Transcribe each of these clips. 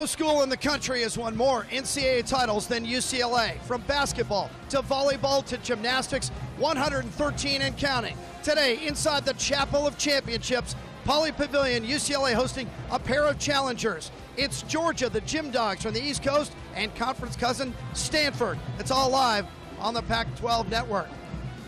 No school in the country has won more NCAA titles than UCLA. From basketball to volleyball to gymnastics, 113 and counting. Today, inside the Chapel of Championships, Poly Pavilion, UCLA hosting a pair of challengers. It's Georgia, the Gym Dogs from the East Coast, and conference cousin Stanford. It's all live on the Pac-12 network.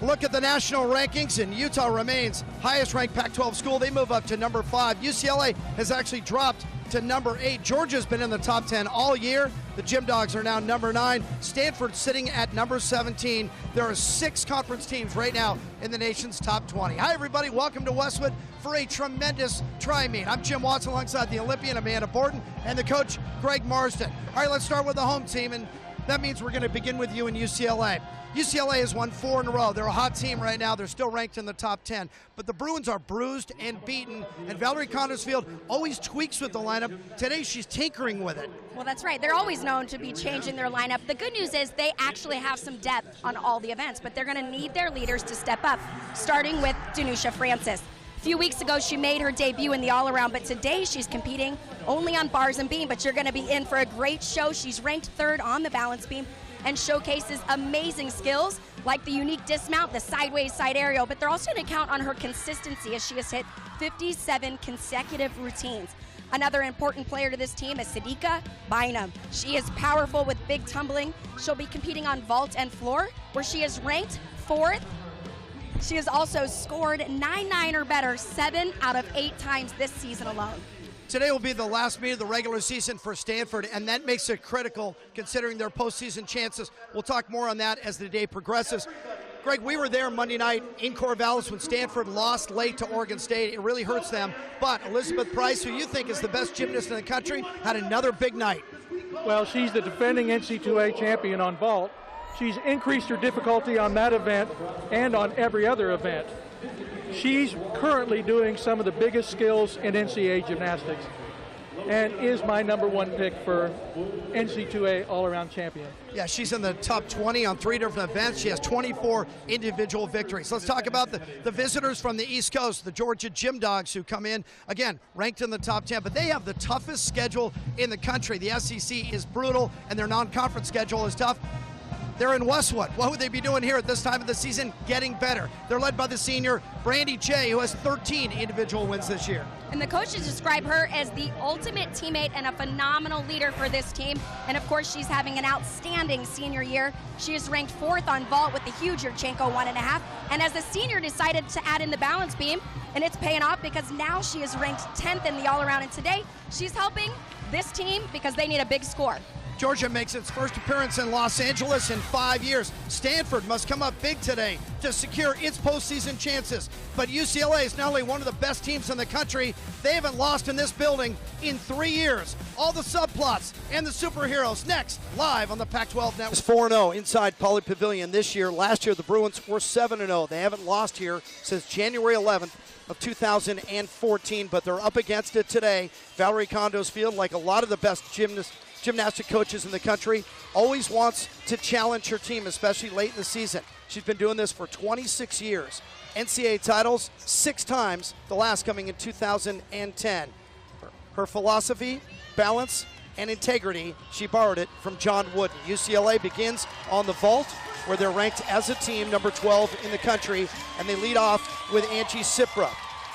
Look at the national rankings, and Utah remains highest-ranked Pac-12 school. They move up to number 5. UCLA has actually dropped to number 8. Georgia's been in the top 10 all year. The Gym Dogs are now number 9. Stanford sitting at number 17. There are 6 conference teams right now in the nation's top 20. Hi, everybody. Welcome to Westwood for a tremendous tri-meet. I'm Jim Watson alongside the Olympian Amanda Borton and the coach, Greg Marsden. All right, let's start with the home team, and that means we're going to begin with you in UCLA. UCLA has won 4 in a row. They're a hot team right now. They're still ranked in the top 10. But the Bruins are bruised and beaten, and Valerie Condesfield always tweaks with the lineup. Today, she's tinkering with it. Well, that's right. They're always known to be changing their lineup. The good news is they actually have some depth on all the events, but they're going to need their leaders to step up, starting with Danusha Francis. A few weeks ago, she made her debut in the all-around, but today she's competing only on bars and beam, but you're going to be in for a great show. She's ranked 3rd on the balance beam and showcases amazing skills like the unique dismount, the sideways side aerial, but they're also going to count on her consistency as she has hit 57 consecutive routines. Another important player to this team is Sadiqa Bynum. She is powerful with big tumbling. She'll be competing on vault and floor, where she is ranked 4th. She has also scored 9-9 or better 7 out of 8 times this season alone. Today will be the last meet of the regular season for Stanford, and that makes it critical considering their postseason chances. We'll talk more on that as the day progresses. Greg, we were there Monday night in Corvallis when Stanford lost late to Oregon State. It really hurts them. But Elizabeth Price, who you think is the best gymnast in the country, had another big night. Well, she's the defending NC2A champion on vault. She's increased her difficulty on that event and on every other event. She's currently doing some of the biggest skills in NCAA gymnastics and is my #1 pick for NC2A all-around champion. Yeah, she's in the top 20 on 3 different events. She has 24 individual victories. Let's talk about the visitors from the East Coast, the Georgia Gym Dogs, who come in, again, ranked in the top 10, but they have the toughest schedule in the country. The SEC is brutal, and their non-conference schedule is tough. They're in Westwood. What would they be doing here at this time of the season? Getting better. They're led by the senior, Brandy J, who has 13 individual wins this year. And the coaches describe her as the ultimate teammate and a phenomenal leader for this team. And of course, she's having an outstanding senior year. She is ranked 4th on vault with the huge Yurchenko 1.5. And as a senior, decided to add in the balance beam, and it's paying off because now she is ranked 10th in the all-around. And today, she's helping this team because they need a big score. Georgia makes its first appearance in Los Angeles in 5 years. Stanford must come up big today to secure its postseason chances. But UCLA is not only one of the best teams in the country, they haven't lost in this building in 3 years. All the subplots and the superheroes next, live on the Pac-12 network. It's 4-0 inside Poly Pavilion this year. Last year, the Bruins were 7-0. They haven't lost here since January 11th of 2014, but they're up against it today. Valerie Condesfield, like a lot of the best gymnastic coaches in the country, always wants to challenge her team, especially late in the season. She's been doing this for 26 years. NCAA titles 6 times, the last coming in 2010. Her philosophy, balance, and integrity, she borrowed it from John Wooden. UCLA begins on the vault, where they're ranked as a team number 12 in the country, and they lead off with Angie Sipra.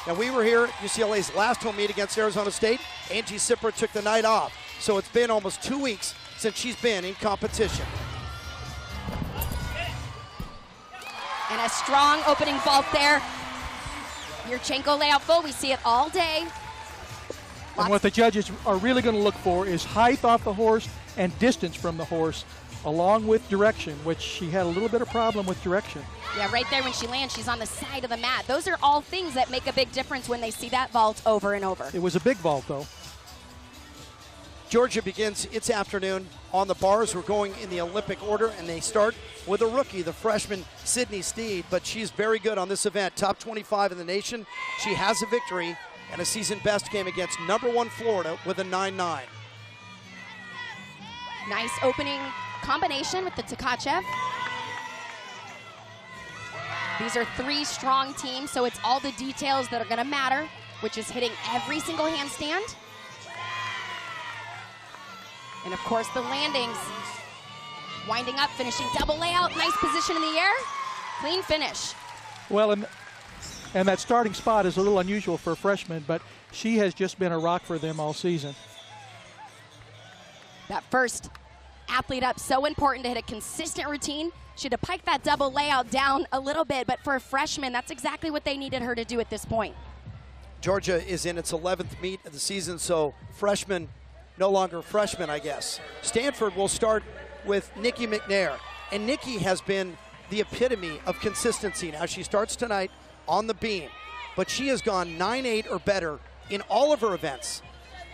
Now, we were here at UCLA's last home meet against Arizona State. Angie Sipra took the night off. So it's been almost 2 weeks since she's been in competition. And a strong opening vault there. Yurchenko layout full. We see it all day. And what the judges are really going to look for is height off the horse and distance from the horse, along with direction, which she had a little bit of problem with direction. Yeah, right there when she lands, she's on the side of the mat. Those are all things that make a big difference when they see that vault over and over. It was a big vault, though. Georgia begins its afternoon on the bars. We're going in the Olympic order, and they start with a rookie, the freshman Sydney Steed, but she's very good on this event. Top 25 in the nation. She has a victory and a season best game against #1 Florida with a 9-9. Nice opening combination with the Tkachev. These are 3 strong teams, so it's all the details that are going to matter, which is hitting every single handstand. And of course the landings. Winding up, finishing double layout, nice position in the air, clean finish. Well, and that starting spot is a little unusual for a freshman, but she has just been a rock for them all season. That first athlete up, so important to hit a consistent routine. She had to pike that double layout down a little bit, but for a freshman, that's exactly what they needed her to do at this point. Georgia is in its 11th meet of the season, so freshman, no longer freshman, I guess. Stanford will start with Nikki McNair, and Nikki has been the epitome of consistency. Now she starts tonight on the beam, but she has gone 9-8 or better in all of her events,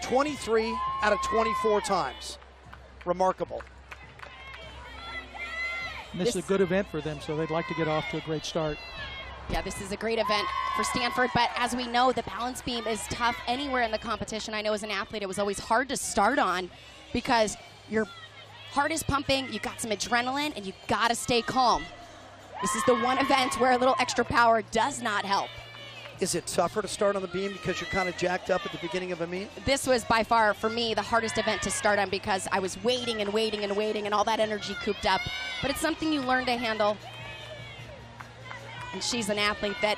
23 out of 24 times. Remarkable. And this is a good event for them, so they'd like to get off to a great start. Yeah, this is a great event for Stanford, but as we know, the balance beam is tough anywhere in the competition. I know as an athlete, it was always hard to start on because your heart is pumping, you got some adrenaline, and you gotta stay calm. This is the one event where a little extra power does not help. Is it tougher to start on the beam because you're kind of jacked up at the beginning of a meet? This was by far, for me, the hardest event to start on because I was waiting and waiting and waiting and all that energy cooped up. But it's something you learn to handle. And she's an athlete that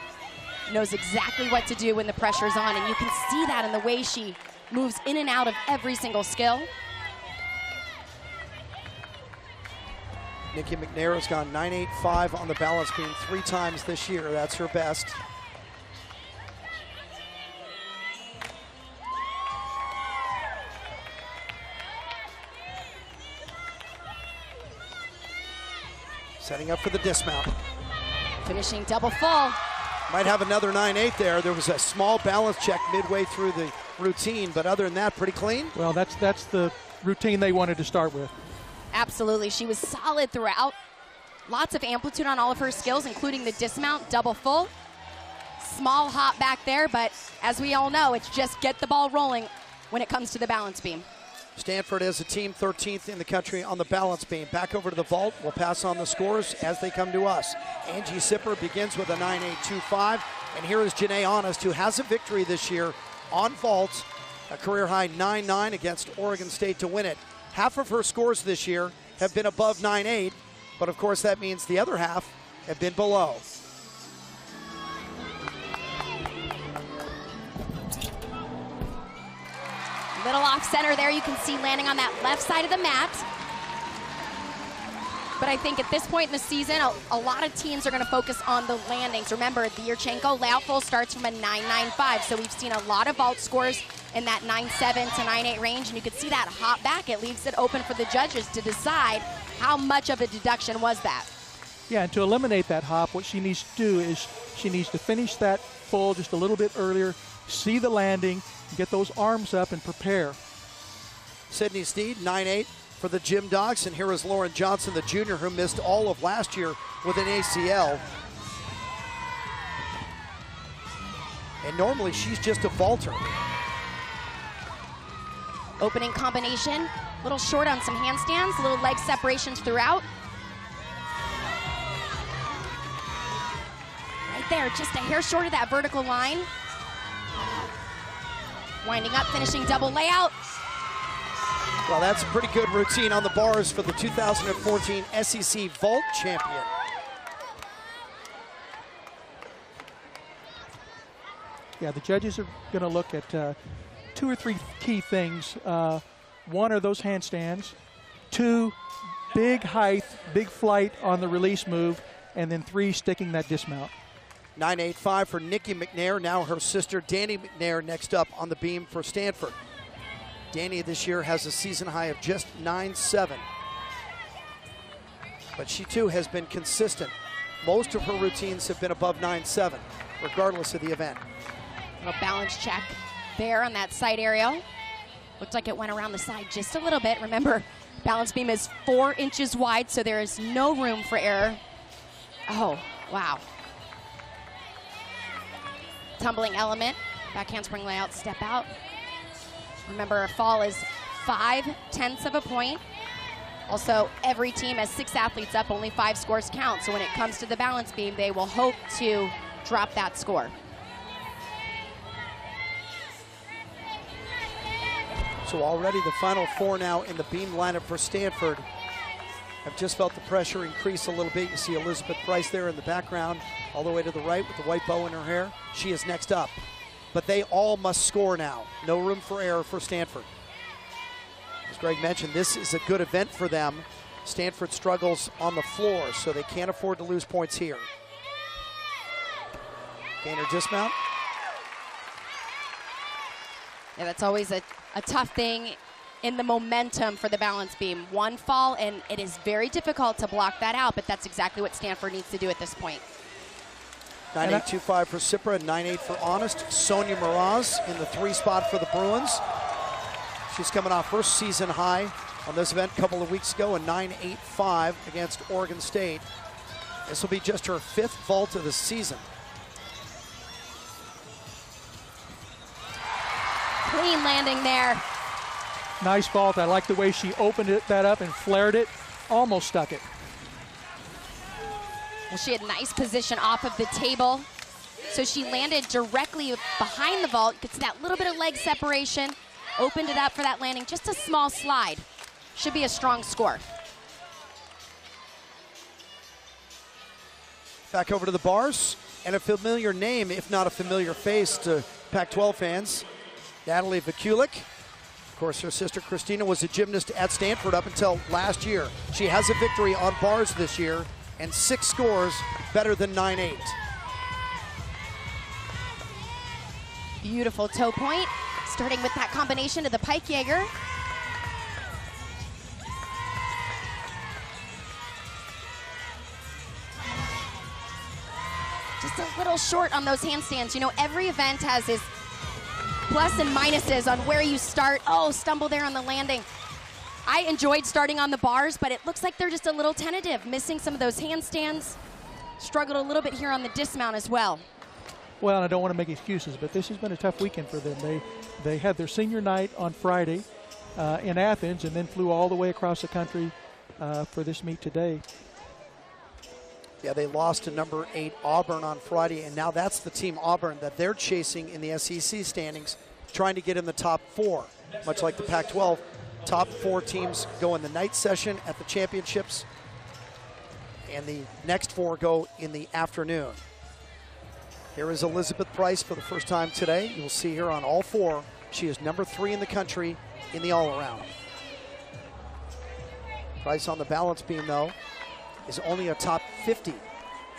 knows exactly what to do when the pressure's on, and you can see that in the way she moves in and out of every single skill. Nikki McNair has gone 9.85 on the balance beam 3 times this year. That's her best. Setting up for the dismount. Finishing double full. Might have another 9.8 there. There was a small balance check midway through the routine, but other than that, pretty clean. Well, that's the routine they wanted to start with. Absolutely. She was solid throughout. Lots of amplitude on all of her skills, including the dismount, double full. Small hop back there, but as we all know, it's just get the ball rolling when it comes to the balance beam. Stanford is a team 13th in the country on the balance beam. Back over to the vault. We'll pass on the scores as they come to us. Angie Sipper begins with a 9.825. And here is Janae Honest, who has a victory this year on vault, a career-high 9.9 against Oregon State to win it. Half of her scores this year have been above 9.8, but of course that means the other half have been below. Little off center there, you can see landing on that left side of the mat. But I think at this point in the season, a lot of teams are going to focus on the landings. Remember, the Yurchenko layout full starts from a 9.95, so we've seen a lot of vault scores in that 9.7 to 9.8 range, and you can see that hop back. It leaves it open for the judges to decide how much of a deduction was that. Yeah, and to eliminate that hop, what she needs to do is she needs to finish that full just a little bit earlier, see the landing, get those arms up and prepare. Sydney Steed, 9.8 for the Gym Dogs, and here is Lauren Johnson, the junior, who missed all of last year with an ACL. And normally she's just a vaulter. Opening combination, a little short on some handstands, little leg separations throughout. Right there, just a hair short of that vertical line. Winding up, finishing double layout. Well, that's a pretty good routine on the bars for the 2014 SEC Vault champion. Yeah, the judges are going to look at 2 or 3 key things. One are those handstands. 2, big height, big flight on the release move. And then 3, sticking that dismount. 9.85 for Nikki McNair. Now her sister Danny McNair next up on the beam for Stanford. Danny this year has a season high of just 9.7. But she too has been consistent. Most of her routines have been above 9.7, regardless of the event. Little balance check there on that side aerial. Looked like it went around the side just a little bit. Remember, balance beam is 4 inches wide, so there is no room for error. Oh, wow. Tumbling element, back handspring layout, step out. Remember, a fall is 5/10 of a point. Also, every team has 6 athletes up, only 5 scores count. So when it comes to the balance beam, they will hope to drop that score. So So already the final four now in the beam lineup for Stanford. I've just felt the pressure increase a little bit. You see Elizabeth Price there in the background, all the way to the right with the white bow in her hair. She is next up. But they all must score now. No room for error for Stanford. As Greg mentioned, this is a good event for them. Stanford struggles on the floor, so they can't afford to lose points here. Gainer dismount. Yeah, that's always a tough thing in the momentum for the balance beam. One fall, and it is very difficult to block that out, but that's exactly what Stanford needs to do at this point. 9.825 for Cipra and 9.8 for Honest. Sonia Miraz in the 3 spot for the Bruins. She's coming off her season high on this event a couple of weeks ago, a 9.85 against Oregon State. This will be just her 5th vault of the season. Clean landing there. Nice vault. I like the way she opened that up and flared it. Almost stuck it. Well, she had nice position off of the table. So she landed directly behind the vault. Gets that little bit of leg separation. Opened it up for that landing. Just a small slide. Should be a strong score. Back over to the bars. And a familiar name, if not a familiar face to Pac-12 fans. Natalie Vakulik. Of course, her sister Christina was a gymnast at Stanford up until last year. She has a victory on bars this year and 6 scores better than 9.8. Beautiful toe point, starting with that combination to the Pike Jaeger. Just a little short on those handstands. You know, every event has its plus and minuses on where you start. Oh, stumble there on the landing. I enjoyed starting on the bars, but it looks like they're just a little tentative, missing some of those handstands. Struggled a little bit here on the dismount as well. Well, I don't want to make excuses, but this has been a tough weekend for them. They had their senior night on Friday in Athens and then flew all the way across the country for this meet today. Yeah, they lost to number 8 Auburn on Friday, and now that's the team Auburn that they're chasing in the SEC standings, trying to get in the top 4. Much like the Pac-12, top 4 teams go in the night session at the championships, and the next 4 go in the afternoon. Here is Elizabeth Price for the first time today. You'll see her on all 4. She is number 3 in the country in the all-around. Price on the balance beam, though, is only a top 50.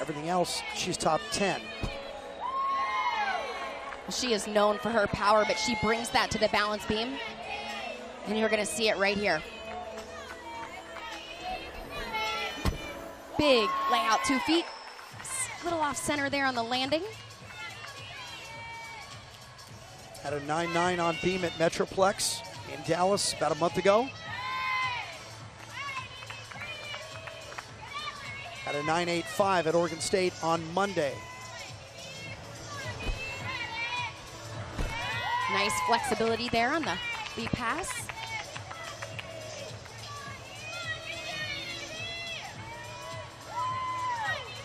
Everything else, she's top 10. She is known for her power, but she brings that to the balance beam. And you're going to see it right here. Big layout, 2 feet. A little off center there on the landing. Had a 9.9 on beam at Metroplex in Dallas about a month ago. Had a 9.85 at Oregon State on Monday. Nice flexibility there on the lead pass.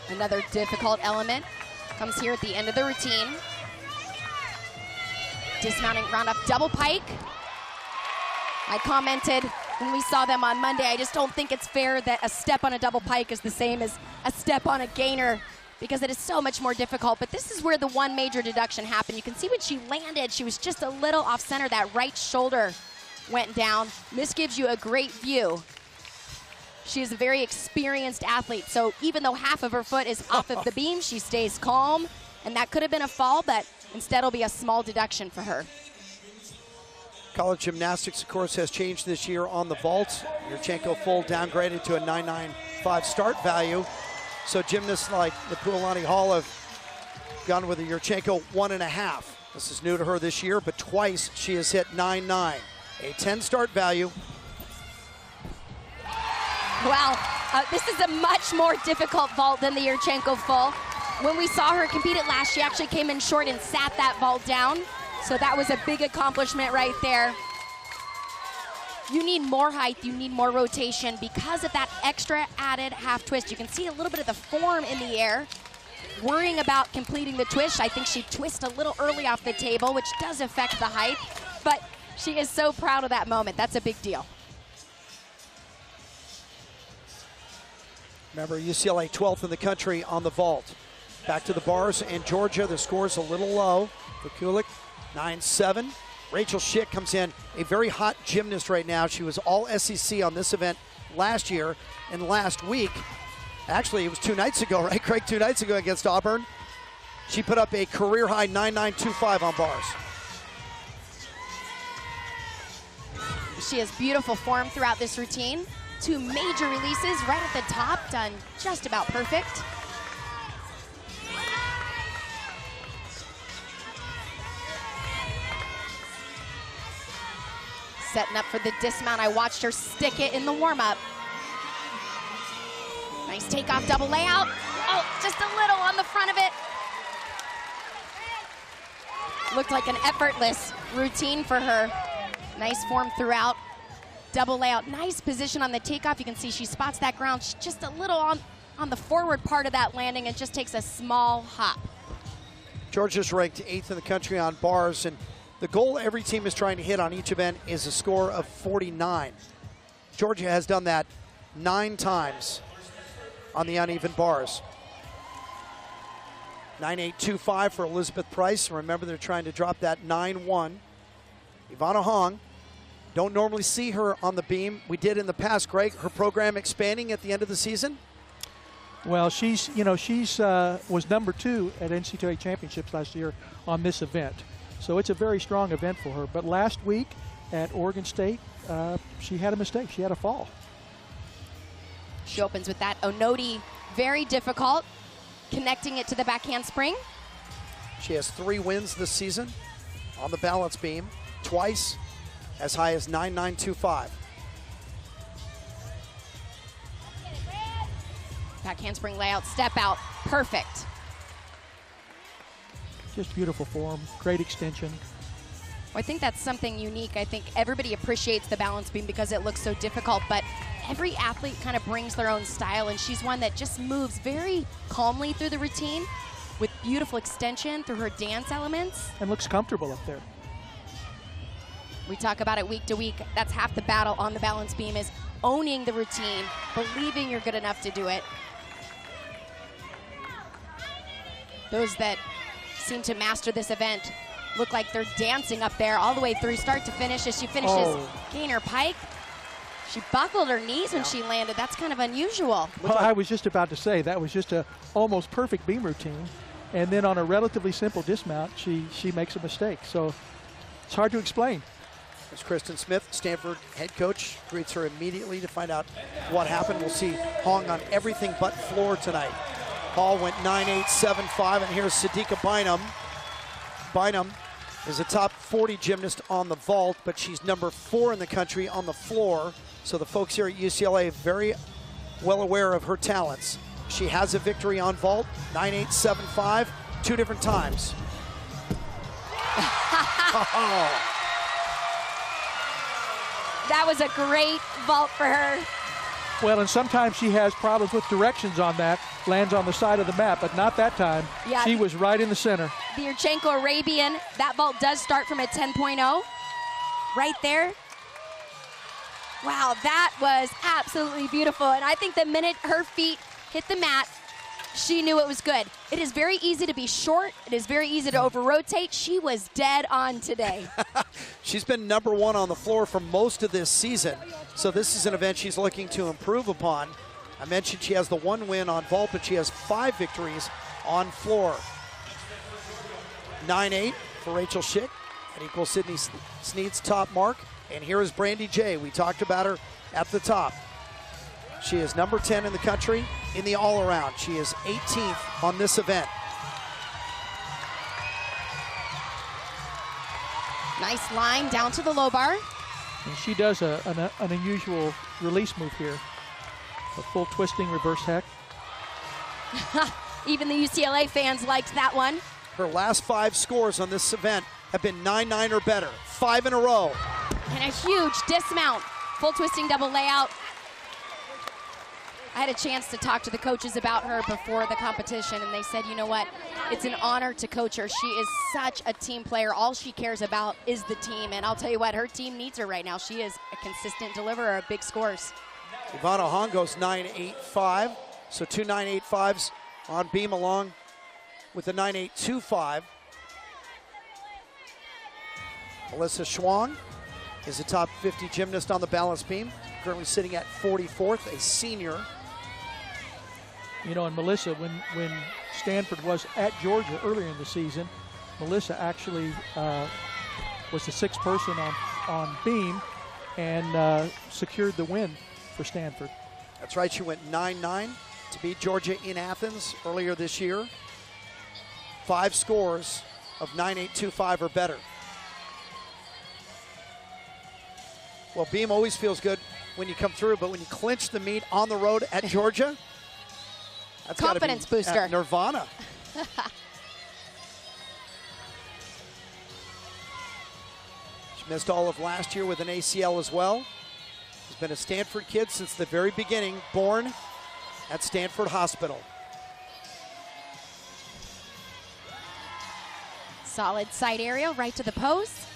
Another difficult element comes here at the end of the routine. Dismounting round up double pike. I commented when we saw them on Monday, I just don't think it's fair that a step on a double pike is the same as a step on a gainer, because it is so much more difficult. But this is where the one major deduction happened. You can see when she landed, she was just a little off center. That right shoulder went down. This gives you a great view. She is a very experienced athlete, so even though half of her foot is off of the beam, she stays calm, and that could have been a fall, but instead it'll be a small deduction for her. College gymnastics, of course, has changed this year on the vault. Yurchenko full downgraded to a 9.95 start value. So gymnasts like the Puolani Hall have gone with a Yurchenko 1.5. This is new to her this year, but twice she has hit 9.9. A 10 start value. Wow, this is a much more difficult vault than the Yurchenko full. When we saw her compete it last, she actually came in short and sat that vault down. So that was a big accomplishment right there. You need more height, you need more rotation because of that extra added half twist. You can see a little bit of the form in the air. Worrying about completing the twist. I think she twisted a little early off the table, which does affect the height. But She is so proud of that moment. That's a big deal. Remember, UCLA 12th in the country on the vault. Back to the bars, and Georgia, the score's a little low for Kulik, 9-7. Rachel Schick comes in, a very hot gymnast right now. She was all SEC on this event last year, and last week, actually it was 2 nights ago, right, Craig? 2 nights ago against Auburn. She put up a career-high 9.925 on bars. She has beautiful form throughout this routine. 2 major releases right at the top, done just about perfect. Setting up for the dismount. I watched her stick it in the warm-up. Nice takeoff double layout. Oh, just a little on the front of it. Looked like an effortless routine for her. Nice form throughout. Double layout, nice position on the takeoff. You can see she spots that ground just a little on the forward part of that landing and just takes a small hop. Georgia's ranked 8th in the country on bars, and the goal every team is trying to hit on each event is a score of 49. Georgia has done that 9 times on the uneven bars. 9.825 for Elizabeth Price. Remember, they're trying to drop that 9-1. Ivana Hong, don't normally see her on the beam. We did in the past, Greg. Her program expanding at the end of the season? Well, she's was number 2 at NCAA championships last year on this event. So it's a very strong event for her. But last week at Oregon State, she had a mistake. She had a fall. She opens with that Onodi, very difficult, connecting it to the back handspring. She has 3 wins this season on the balance beam, twice as high as 9.925. Back handspring layout, step out, perfect. Just beautiful form, great extension. Well, I think that's something unique. I think everybody appreciates the balance beam because it looks so difficult, but every athlete kind of brings their own style, and she's one that just moves very calmly through the routine with beautiful extension through her dance elements. And looks comfortable up there. We talk about it week to week. That's half the battle on the balance beam, is owning the routine, believing you're good enough to do it. Those that seem to master this event look like they're dancing up there all the way through start to finish. As she finishes gainer pike, she buckled her knees when she landed. That's kind of unusual. Well, I was just about to say that was just a almost perfect beam routine, and then on a relatively simple dismount, she makes a mistake. So it's hard to explain. As Kristen Smith, Stanford head coach, greets her immediately to find out what happened. We'll see Hong on everything but floor tonight. Hall went 9.875, and here's Sadiqa Bynum. Bynum is a top 40 gymnast on the vault, but she's number 4 in the country on the floor. So the folks here at UCLA are very well aware of her talents. She has a victory on vault, 9.875, 2 different times. That was a great vault for her. Well, and sometimes she has problems with directions on that, lands on the side of the mat, but not that time. Yeah, she was right in the center. The Yurchenko Arabian, that vault does start from a 10.0. Right there. Wow, that was absolutely beautiful. And I think the minute her feet hit the mat, she knew it was good. It is very easy to be short. It is very easy to over-rotate. She was dead on today. She's been number 1 on the floor for most of this season. So this is an event she's looking to improve upon. I mentioned she has the 1 win on vault, but she has 5 victories on floor. 9.8 for Rachel Schick. That equals Sydney Sneed's top mark. And here is Brandy J. We talked about her at the top. She is number 10 in the country in the all-around. She is 18th on this event. Nice line down to the low bar. And she does an unusual release move here. A full twisting reverse heck. Even the UCLA fans liked that one. Her last 5 scores on this event have been 9.9 or better. 5 in a row. And a huge dismount. Full twisting double layout. I had a chance to talk to the coaches about her before the competition, and they said, you know what, it's an honor to coach her. She is such a team player. All she cares about is the team, and I'll tell you what, her team needs her right now. She is a consistent deliverer of big scores. Ivana Hongo's 9.85, so two 9.85s on beam along with the 9.825. Melissa Schwang is a top 50 gymnast on the balance beam, currently sitting at 44th, a senior. You know, and Melissa, when Stanford was at Georgia earlier in the season, Melissa actually was the sixth person on beam and secured the win for Stanford. That's right, she went 9-9 to beat Georgia in Athens earlier this year. 5 scores of 9.825 or better. Well, beam always feels good when you come through, but when you clinch the meet on the road at Georgia, that's confidence booster. Nirvana. She missed all of last year with an ACL as well. She's been a Stanford kid since the very beginning, born at Stanford Hospital. Solid side aerial right to the post.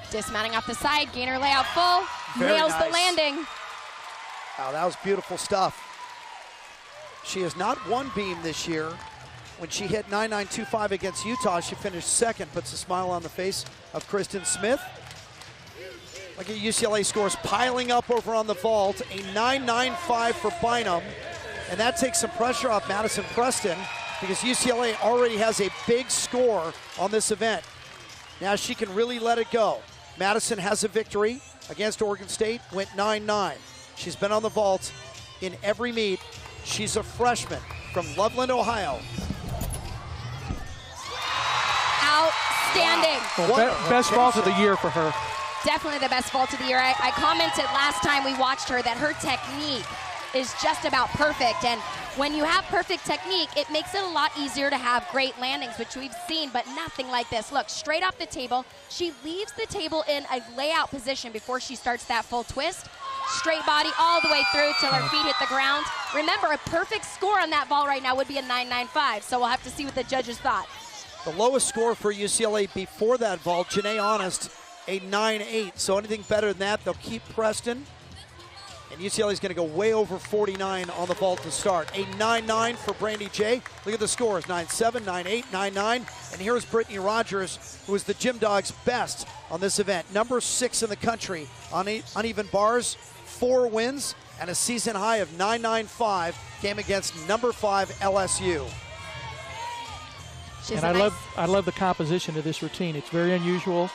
Dismounting off the side, gainer layout full, Very nails nice. the landing. Wow, that was beautiful stuff. She has not won beam this year. When she hit 9.925 against Utah, she finished second, puts a smile on the face of Kristen Smith. Look at UCLA scores piling up over on the vault, a 9.95 for Bynum, and that takes some pressure off Madison Preston because UCLA already has a big score on this event. Now she can really let it go. Madison has a victory against Oregon State, went 9-9. She's been on the vault in every meet. She's a freshman from Loveland, Ohio. Outstanding. Well, best vault of the year for her. Definitely the best vault of the year. I commented last time we watched her that her technique is just about perfect. And when you have perfect technique, it makes it a lot easier to have great landings, which we've seen, but nothing like this. Look, straight off the table. She leaves the table in a layout position before she starts that full twist. Straight body all the way through till her feet hit the ground. Remember, a perfect score on that vault right now would be a 9.95, so we'll have to see what the judges thought. The lowest score for UCLA before that vault, Janae Honest, a 9.8. So anything better than that, they'll keep Preston. And UCLA is going to go way over 49 on the vault to start. A 9.9 for Brandy J. Look at the scores, 9.7, 9.8, 9.9. And here's Brittany Rogers, who is the Gym Dogs' best on this event. Number 6 in the country on uneven bars, 4 wins, and a season high of 9.95 came against number 5 LSU. And I love the composition of this routine. It's very unusual.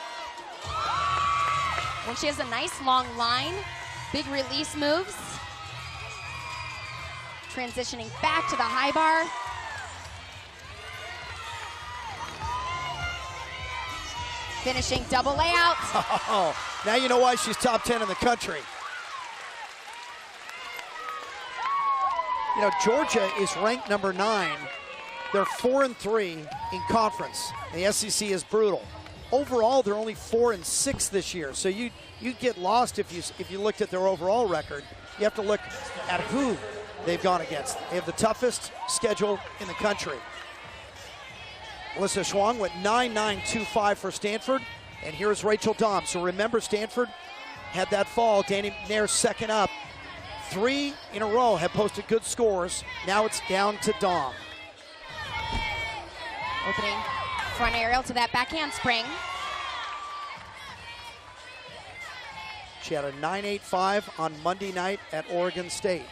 When she has a nice long line, big release moves. Transitioning back to the high bar. Finishing double layout. Oh, now you know why she's top 10 in the country. You know, Georgia is ranked number 9. They're 4-3 in conference. The SEC is brutal. Overall, they're only 4-6 this year. So you'd get lost if you looked at their overall record. You have to look at who they've gone against. They have the toughest schedule in the country. Melissa Schwang went 9.925 for Stanford, and here's Rachel Dahm. So remember, Stanford had that fall. Danny Nair's second up. 3 in a row have posted good scores. Now it's down to Dahm. Opening front aerial to that backhand spring. She had a 9.85 on Monday night at Oregon State.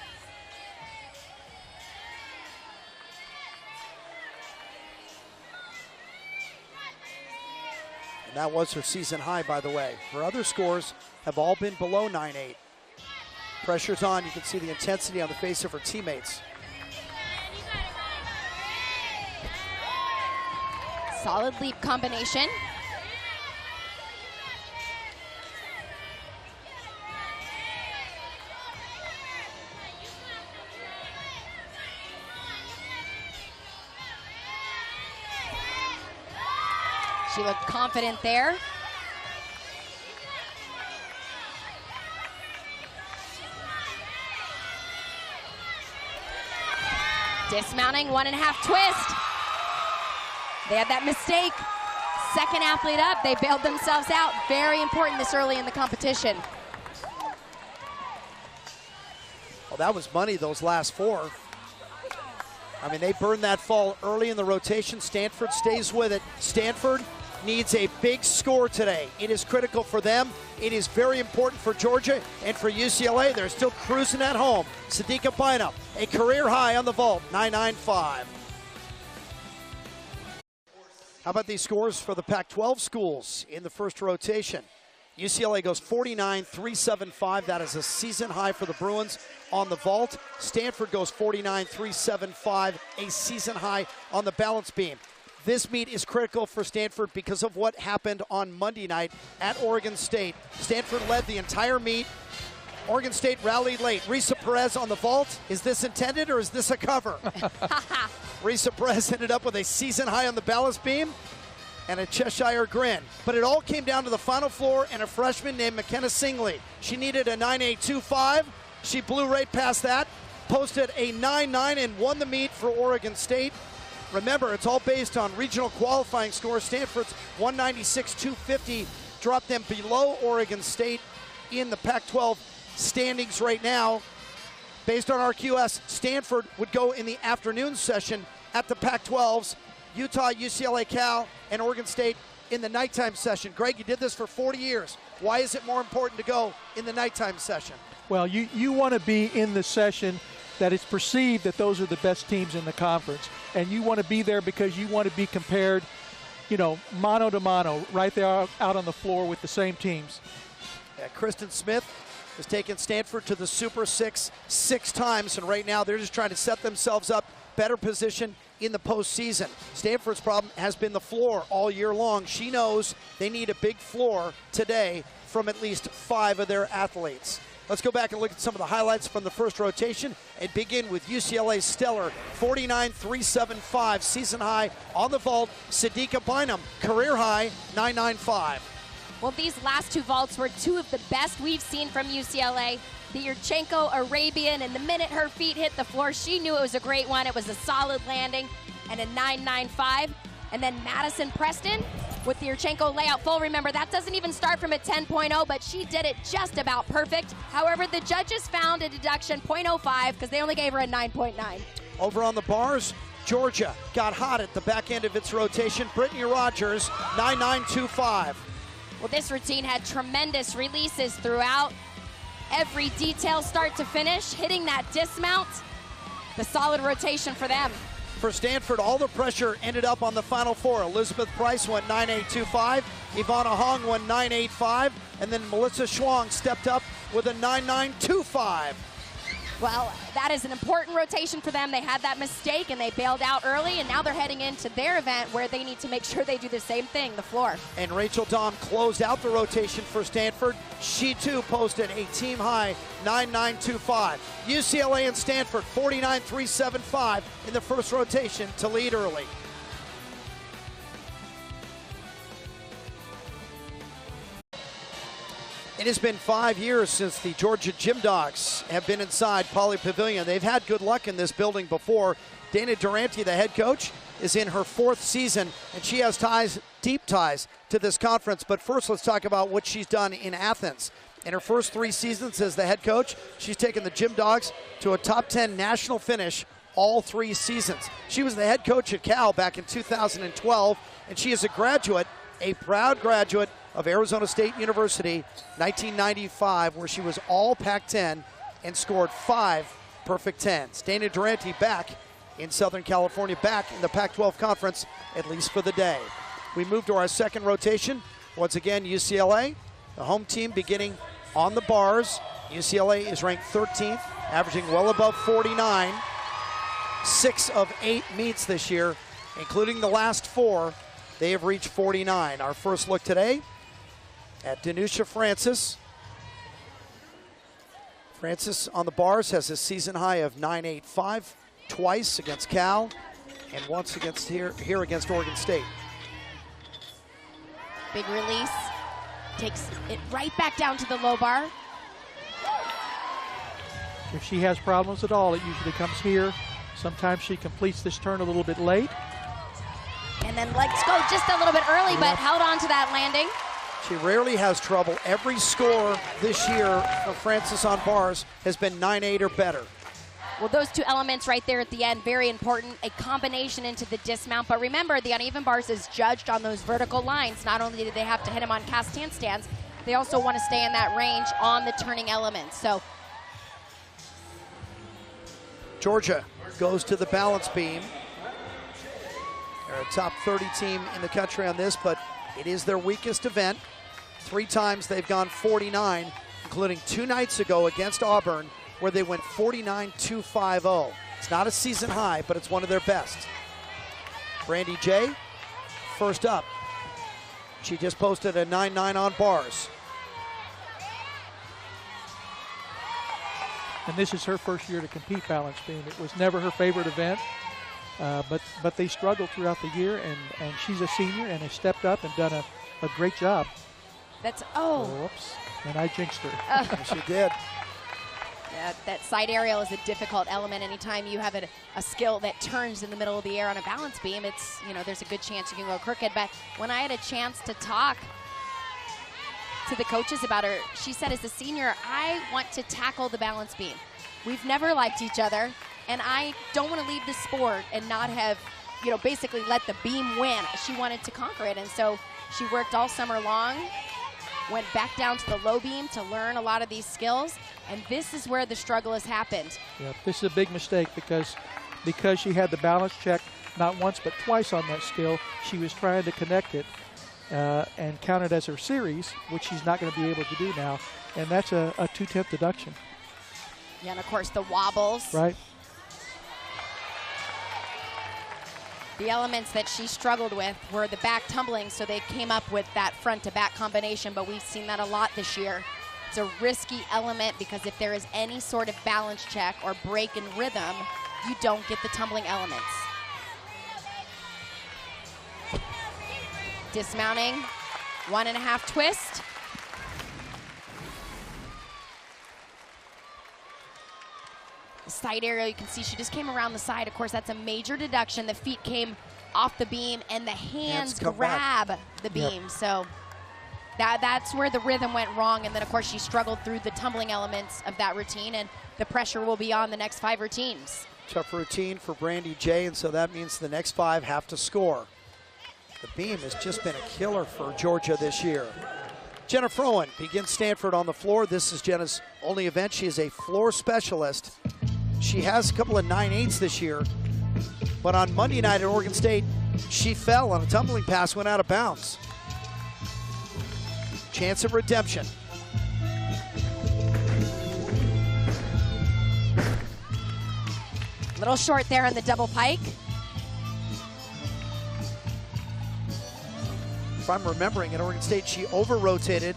And that was her season high, by the way. Her other scores have all been below 9.8. Pressure's on. You can see the intensity on the face of her teammates. Solid leap combination. She looked confident there. Dismounting, 1.5 twist. They had that mistake. Second athlete up, they bailed themselves out. Very important this early in the competition. Well, that was money, those last 4. I mean, they burned that fall early in the rotation. Stanford stays with it. Stanford needs a big score today. It is critical for them. It is very important for Georgia and for UCLA. They're still cruising at home. Sadika Bynum, a career high on the vault, 9.95. How about these scores for the Pac-12 schools in the first rotation? UCLA goes 49.375. That is a season high for the Bruins on the vault. Stanford goes 49.375, a season high on the balance beam. This meet is critical for Stanford because of what happened on Monday night at Oregon State. Stanford led the entire meet. Oregon State rallied late. Risa Perez on the vault. Is this intended or is this a cover? Risa Perez ended up with a season high on the ballast beam and a Cheshire grin. But it all came down to the final floor and a freshman named McKenna Singley. She needed a 9.825. She blew right past that, posted a 9.9 and won the meet for Oregon State. Remember, it's all based on regional qualifying scores. Stanford's 196-250 dropped them below Oregon State in the Pac-12 standings right now. Based on RQS, Stanford would go in the afternoon session at the Pac-12s. Utah, UCLA, Cal, and Oregon State in the nighttime session. Greg, you did this for 40 years. Why is it more important to go in the nighttime session? Well, you want to be in the session that it's perceived that those are the best teams in the conference. And you want to be there because you want to be compared, you know, mano to mano, right there out on the floor with the same teams. Yeah, Kristen Smith has taken Stanford to the Super 6 times, and right now they're just trying to set themselves up better position in the postseason. Stanford's problem has been the floor all year long. She knows they need a big floor today from at least 5 of their athletes. Let's go back and look at some of the highlights from the first rotation and begin with UCLA's stellar 49.375 season high on the vault. Sadika Bynum, career high 9.95. Well, these last 2 vaults were 2 of the best we've seen from UCLA. The Yurchenko Arabian, and the minute her feet hit the floor, she knew it was a great one. It was a solid landing and a 9.95. And then Madison Preston with the Yurchenko layout full. Remember, that doesn't even start from a 10.0, but she did it just about perfect. However, the judges found a deduction 0.05 because they only gave her a 9.9. Over on the bars, Georgia got hot at the back end of its rotation. Brittany Rogers, 9.925. Well, this routine had tremendous releases throughout. Every detail start to finish, hitting that dismount. The solid rotation for them. For Stanford, all the pressure ended up on the Final Four. Elizabeth Price went 9.825. Ivana Hong went 9.85. And then Melissa Schwang stepped up with a 9.925. Well, that is an important rotation for them. They had that mistake and they bailed out early, and now they're heading into their event where they need to make sure they do the same thing, the floor. And Rachel Dahm closed out the rotation for Stanford. She too posted a team high 9.925. UCLA and Stanford 49.375 in the first rotation to lead early. It has been 5 years since the Georgia Gym Dogs have been inside Pauley Pavilion. They've had good luck in this building before. Dana Durante, the head coach, is in her 4th season, and she has ties, deep ties, to this conference. But first, let's talk about what she's done in Athens. In her first 3 seasons as the head coach, she's taken the Gym Dogs to a top 10 national finish all 3 seasons. She was the head coach at Cal back in 2012, and she is a graduate, a proud graduate of Arizona State University, 1995, where she was all Pac-10 and scored 5 perfect 10s. Dana Durante back in Southern California, back in the Pac-12 conference, at least for the day. We move to our second rotation. Once again, UCLA, the home team beginning on the bars. UCLA is ranked 13th, averaging well above 49. 6 of 8 meets this year, including the last 4. They have reached 49. Our first look today at Danusha Francis. Francis on the bars has a season high of 9.85, twice against Cal, and once against here against Oregon State. Big release. Takes it right back down to the low bar. If she has problems at all, it usually comes here. Sometimes she completes this turn a little bit late. And then let's go just a little bit early, but held on to that landing. She rarely has trouble. Every score this year for Francis on bars has been 9-8 or better. Well, those two elements right there at the end, very important. A combination into the dismount. But remember, the uneven bars is judged on those vertical lines. Not only do they have to hit them on cast handstands, they also want to stay in that range on the turning elements. So Georgia goes to the balance beam. They're a top 30 team in the country on this, but it is their weakest event. 3 times they've gone 49, including 2 nights ago against Auburn, where they went 49-250. It's not a season high, but it's one of their best. Brandy J, first up. She just posted a 9-9 on bars. And this is her first year to compete balance beam. It was never her favorite event, but they struggled throughout the year, and she's a senior and has stepped up and done a great job. that's, Whoops, and I jinxed her. Yes, she did. that side aerial is a difficult element. Anytime you have a skill that turns in the middle of the air on a balance beam, it's, there's a good chance you can go crooked. But when I had a chance to talk to the coaches about her, she said, as a senior, I want to tackle the balance beam. We've never liked each other, and I don't want to leave the sport and not have, basically let the beam win. She wanted to conquer it, and so she worked all summer long, went back down to the low beam to learn a lot of these skills, and this is where the struggle has happened. Yeah, this is a big mistake because she had the balance check not once but twice on that skill. She was trying to connect it and count it as her series, which she's not going to be able to do now, and that's a 2/10 deduction. Yeah, and of course the wobbles. Right. The elements that she struggled with were the back tumbling, so they came up with that front to back combination, but we've seen that a lot this year. It's a risky element because if there is any sort of balance check or break in rhythm, you don't get the tumbling elements. Dismounting, 1.5 twist. The side aerial, you can see she just came around the side. Of course, that's a major deduction. The feet came off the beam and the hands grab the beam. Yep. So that's where the rhythm went wrong. And then, of course, she struggled through the tumbling elements of that routine, and the pressure will be on the next 5 routines. Tough routine for Brandy J, and so that means the next 5 have to score. The beam has just been a killer for Georgia this year. Jenna Froen begins Stanford on the floor. This is Jenna's only event. She is a floor specialist. She has a couple of 9-8s this year, but on Monday night at Oregon State, she fell on a tumbling pass, went out of bounds. Chance of redemption. Little short there on the double pike. If I'm remembering, at Oregon State, she over-rotated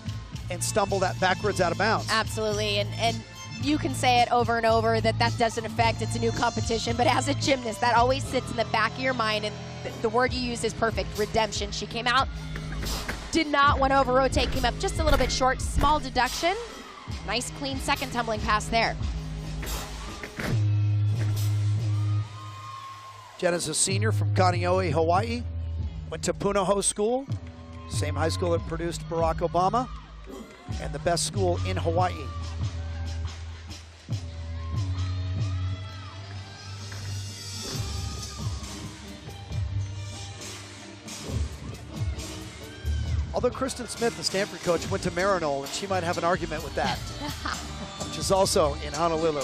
and stumbled backwards out of bounds. Absolutely, and you can say it over and over that doesn't affect, it's a new competition, but as a gymnast, that always sits in the back of your mind, and the word you use is perfect, redemption. She came out, did not want to over-rotate, came up just a little bit short, small deduction. Nice, clean second tumbling pass there. Jenna's a senior from Kaneohe, Hawaii. Went to Punahou School, same high school that produced Barack Obama, and the best school in Hawaii. Although Kristen Smith, the Stanford coach, went to Maryknoll, and she might have an argument with that, which is also in Honolulu.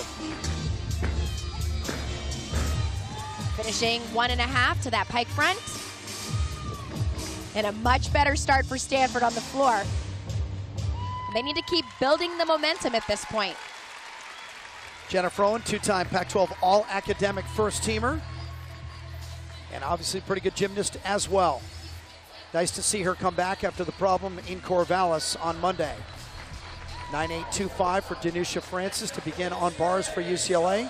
Finishing 1.5 to that pike front. And a much better start for Stanford on the floor. They need to keep building the momentum at this point. Jenna Froen, 2-time Pac-12 All-Academic first-teamer, and obviously pretty good gymnast as well. Nice to see her come back after the problem in Corvallis on Monday. 9.825 for Danusha Francis to begin on bars for UCLA.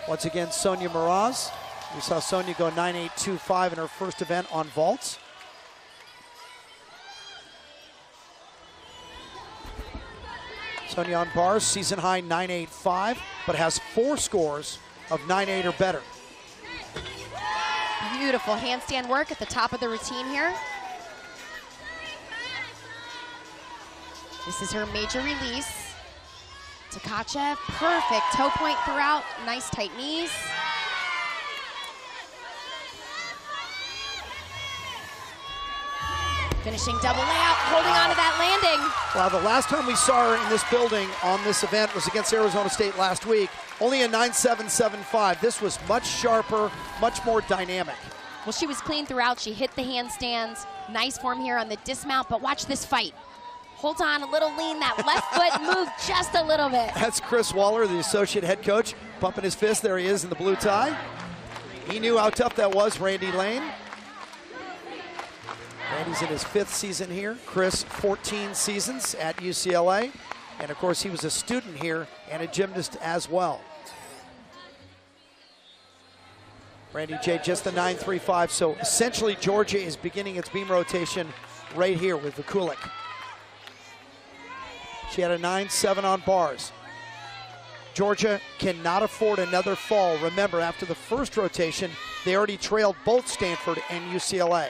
Once again, Sonia Mraz. We saw Sonia go 9.825 in her first event on vaults. Sonia on bars, season high 9.85, but has 4 scores of 9.8 or better. Beautiful handstand work at the top of the routine here. This is her major release. Tkachev, perfect toe point throughout, nice tight knees. Finishing double layout, holding on to that landing. Well, the last time we saw her in this building on this event was against Arizona State last week. Only a 9.775. This was much sharper, much more dynamic. Well, she was clean throughout. She hit the handstands. Nice form here on the dismount, but watch this fight. Hold on, a little lean. That left foot moved just a little bit. That's Chris Waller, the associate head coach, pumping his fist. There he is in the blue tie. He knew how tough that was, Randy Lane. Randy's in his 5th season here. Chris, 14 seasons at UCLA. And of course, he was a student here and a gymnast as well. Randy J, just the 9.35. So essentially, Georgia is beginning its beam rotation right here with Vikulik. She had a 9.7 on bars. Georgia cannot afford another fall. Remember, after the first rotation, they already trailed both Stanford and UCLA.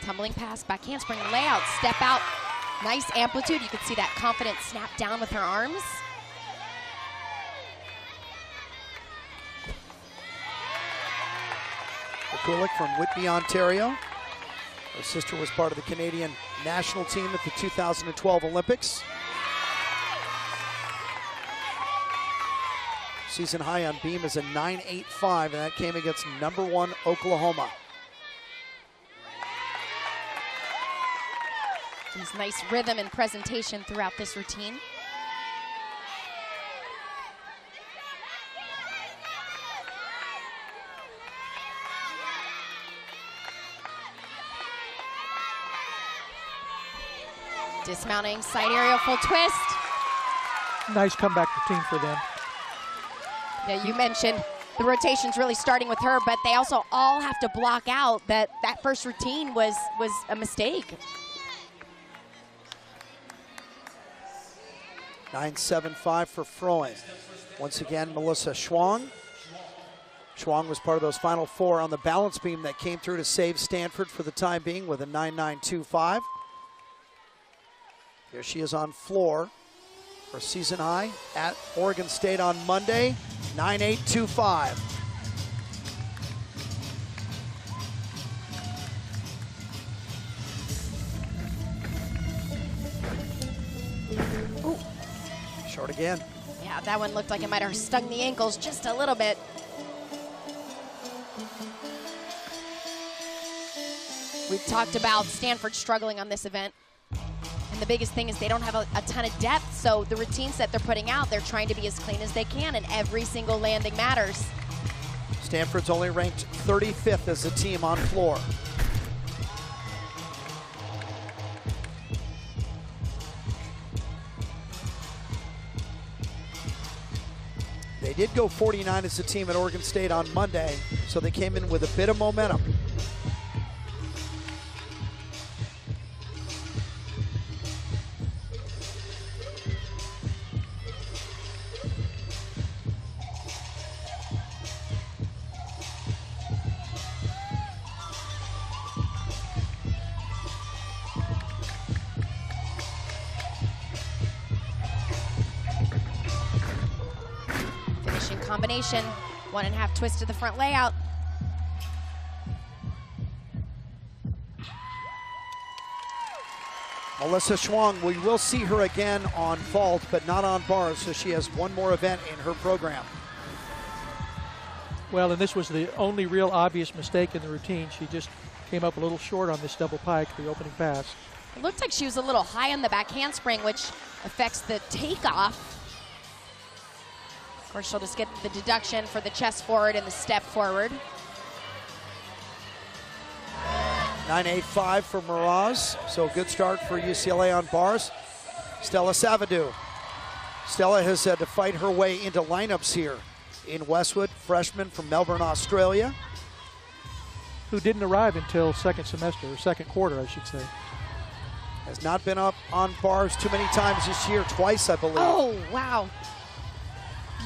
Tumbling pass, back handspring layout, step out. Nice amplitude. You can see that confident snap down with her arms. Vikulik from Whitby, Ontario. Her sister was part of the Canadian national team at the 2012 Olympics. Season high on beam is a 9.85, and that came against #1 Oklahoma. There's nice rhythm and presentation throughout this routine. Dismounting, side aerial full twist. Nice comeback routine for them. Yeah, you mentioned the rotation's really starting with her, but they also all have to block out that first routine was a mistake. 9.75 for Freund. Once again, Melissa Schwang. Schwang was part of those final 4 on the balance beam that came through to save Stanford for the time being with a 9.925. Here she is on floor for season high at Oregon State on Monday, 9.825. Short again. Yeah, that one looked like it might have stung the ankles just a little bit. We've talked about Stanford struggling on this event. And the biggest thing is they don't have a ton of depth, so the routines that they're putting out, they're trying to be as clean as they can, and every single landing matters. Stanford's only ranked 35th as a team on floor. They did go 49 as a team at Oregon State on Monday, so they came in with a bit of momentum. Combination, 1.5 twist to the front layout. Melissa Schwang, we will see her again on vault, but not on bars, so she has one more event in her program. Well, and this was the only real obvious mistake in the routine. She just came up a little short on this double pike, the opening pass. It looked like she was a little high on the back handspring, which affects the takeoff. Of course, she'll just get the deduction for the chest forward and the step forward. 9.85 for Miraz, so a good start for UCLA on bars. Stella Savadou, Stella has had to fight her way into lineups here in Westwood, freshman from Melbourne, Australia. Who didn't arrive until second semester, or second quarter, I should say. Has not been up on bars too many times this year, twice, I believe. Oh, wow.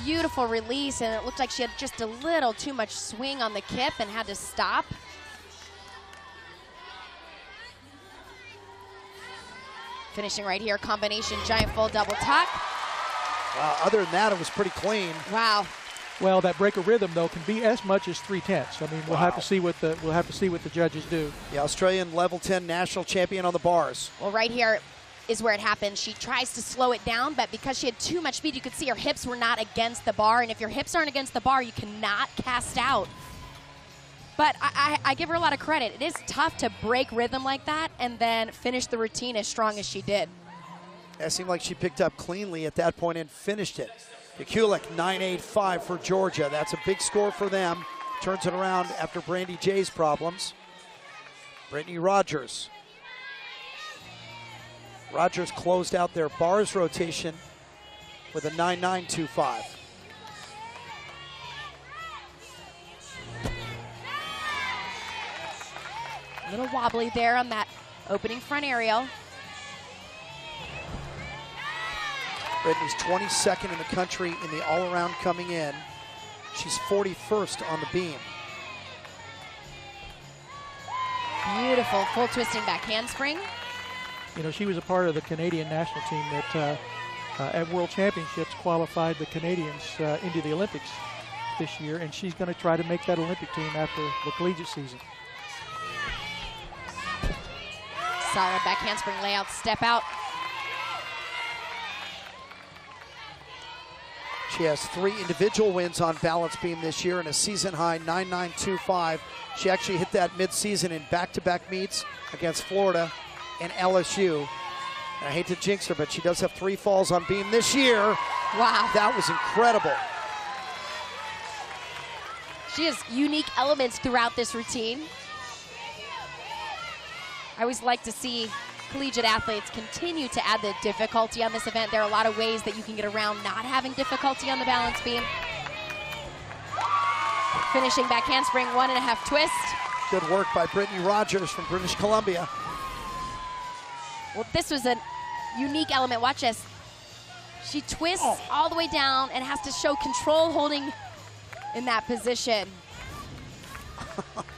Beautiful release, and it looked like she had just a little too much swing on the kip and had to stop. Finishing right here, combination giant full double tuck. Other than that, it was pretty clean. Wow. Well, that break of rhythm though can be as much as 3/10. I mean, we'll have to see what the judges do. The Australian level 10 national champion on the bars. Well, right here is where it happens. She tries to slow it down, but because she had too much speed, you could see her hips were not against the bar, and if your hips aren't against the bar, you cannot cast out. But I give her a lot of credit. It is tough to break rhythm like that and then finish the routine as strong as she did. It seemed like she picked up cleanly at that point and finished it. Kulik, 9.85 for Georgia. That's a big score for them. Turns it around after Brandy J's problems. Brittany Rogers. Rogers closed out their bars rotation with a 9.925. A little wobbly there on that opening front aerial. Brittany's 22nd in the country in the all-around coming in. She's 41st on the beam. Beautiful full twisting back handspring. You know, she was a part of the Canadian national team that at World Championships qualified the Canadians into the Olympics this year, and she's going to try to make that Olympic team after the collegiate season. Sara back handspring layout, step out. She has 3 individual wins on balance beam this year and a season high 9.925. She actually hit that mid-season in back-to-back meets against Florida and LSU. And I hate to jinx her, but she does have 3 falls on beam this year. Wow. That was incredible. She has unique elements throughout this routine. I always like to see collegiate athletes continue to add the difficulty on this event. There are a lot of ways that you can get around not having difficulty on the balance beam. Finishing back handspring, 1.5 twist. Good work by Brittany Rogers from British Columbia. Well, this was a unique element. Watch this. She twists all the way down and has to show control holding in that position.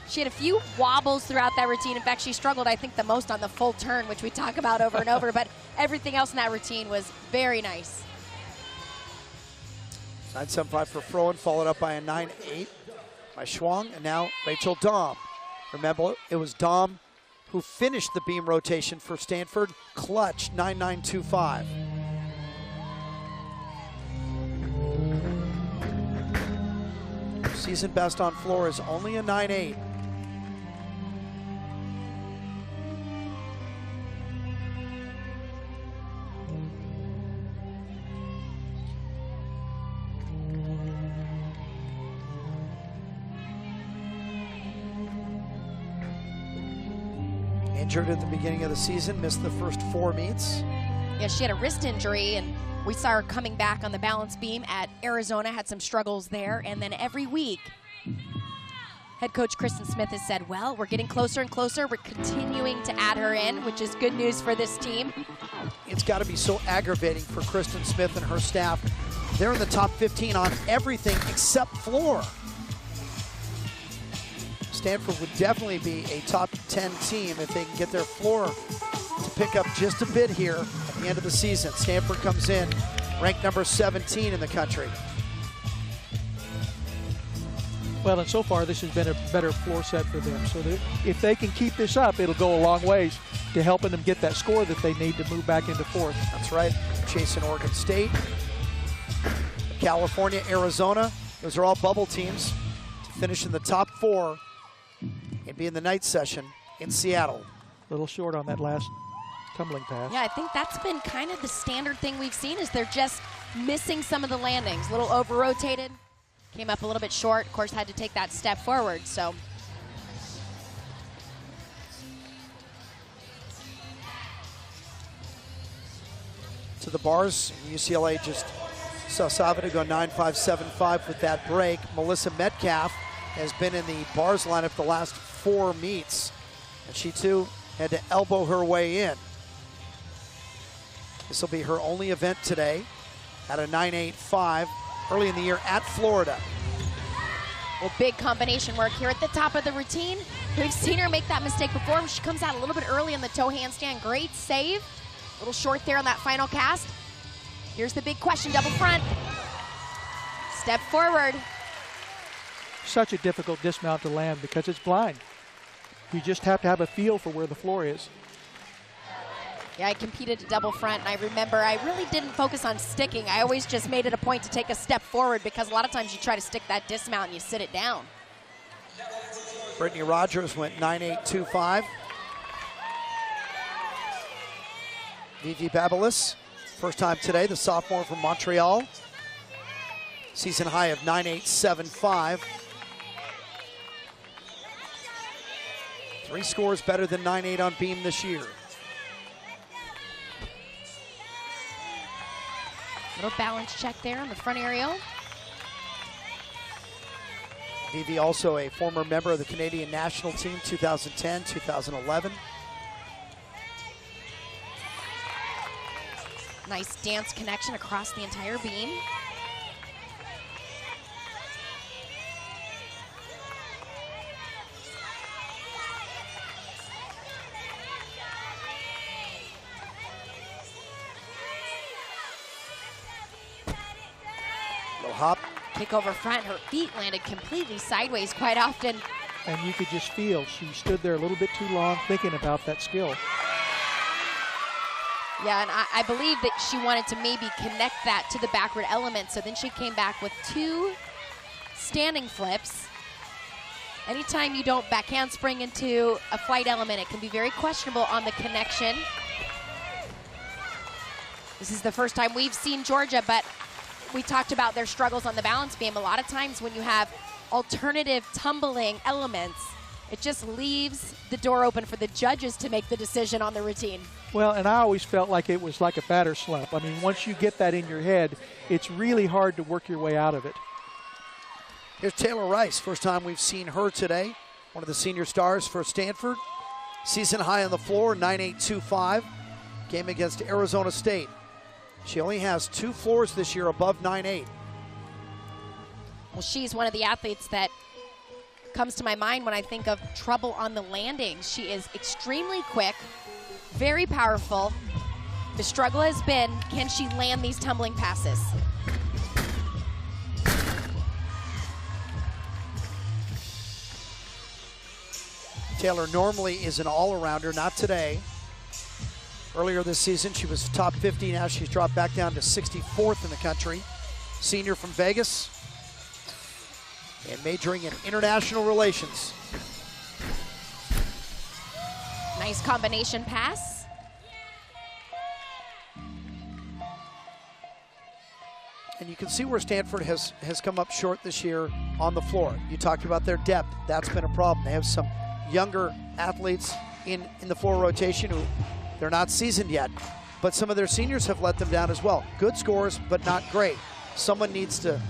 She had a few wobbles throughout that routine. In fact, she struggled, I think, the most on the full turn, which we talk about over and over, but everything else in that routine was very nice. 9.75 for Froen, followed up by a 9.8 by Schwang, and now Rachel Dahm. Remember, it was Dahm who finished the beam rotation for Stanford. Clutch, 9.925. Season best on floor is only a 9.8. Injured at the beginning of the season, missed the first 4 meets. Yeah, she had a wrist injury, and we saw her coming back on the balance beam at Arizona, had some struggles there, and then every week, head coach Kristen Smith has said, well, we're getting closer and closer. We're continuing to add her in, which is good news for this team. It's got to be so aggravating for Kristen Smith and her staff. They're in the top 15 on everything except floor. Stanford would definitely be a top 10 team if they can get their floor to pick up just a bit here at the end of the season. Stanford comes in ranked number 17 in the country. Well, and so far this has been a better floor set for them. So that if they can keep this up, it'll go a long ways to helping them get that score that they need to move back into 4th. That's right. Chasing Oregon State, California, Arizona. Those are all bubble teams to finish in the top 4 and be in the night session in Seattle. A little short on that last tumbling pass. Yeah, I think that's been kind of the standard thing we've seen is they're just missing some of the landings. A little over-rotated, came up a little bit short. Of course, had to take that step forward, so. To the bars, UCLA just Saw Savita go 9.575 with that break. Melissa Metcalf has been in the bars lineup the last 4 meets, and she too had to elbow her way in. This will be her only event today at a 9.85 early in the year at Florida. Well, big combination work here at the top of the routine. We've seen her make that mistake before. She comes out a little bit early on the toe handstand. Great save. A little short there on that final cast. Here's the big question, double front. Step forward. Such a difficult dismount to land because it's blind. You just have to have a feel for where the floor is. Yeah, I competed a double front, and I remember I really didn't focus on sticking. I always just made it a point to take a step forward because a lot of times you try to stick that dismount and you sit it down. Brittany Rogers went 9.825. Vivi Babelis, first time today, the sophomore from Montreal. Season high of 9.875. 3 scores better than 9.8 on beam this year. Little balance check there on the front aerial. Vivi also a former member of the Canadian national team, 2010, 2011. Nice dance connection across the entire beam. Little hop. Kick over front, her feet landed completely sideways quite often. And you could just feel she stood there a little bit too long thinking about that skill. Yeah, and I believe that she wanted to maybe connect that to the backward element, so then she came back with 2 standing flips. Anytime you don't back handspring into a flight element, it can be very questionable on the connection. This is the first time we've seen Georgia, but we talked about their struggles on the balance beam. A lot of times when you have alternative tumbling elements, it just leaves the door open for the judges to make the decision on the routine. Well, and I always felt like it was like a batter slump. I mean, once you get that in your head, it's really hard to work your way out of it. Here's Taylor Rice, first time we've seen her today. One of the senior stars for Stanford. Season high on the floor, 9.825. Game against Arizona State. She only has 2 floors this year above 9.8. Well, she's one of the athletes that comes to my mind when I think of trouble on the landing. She is extremely quick, very powerful. The struggle has been, can she land these tumbling passes? Taylor normally is an all-arounder, not today. Earlier this season, she was top 50. Now she's dropped back down to 64th in the country. Senior from Vegas and majoring in international relations. Nice combination pass. And you can see where Stanford has come up short this year on the floor. You talked about their depth. That's been a problem. They have some younger athletes in the floor rotation who they're not seasoned yet, but some of their seniors have let them down as well. Good scores, but not great. Someone needs to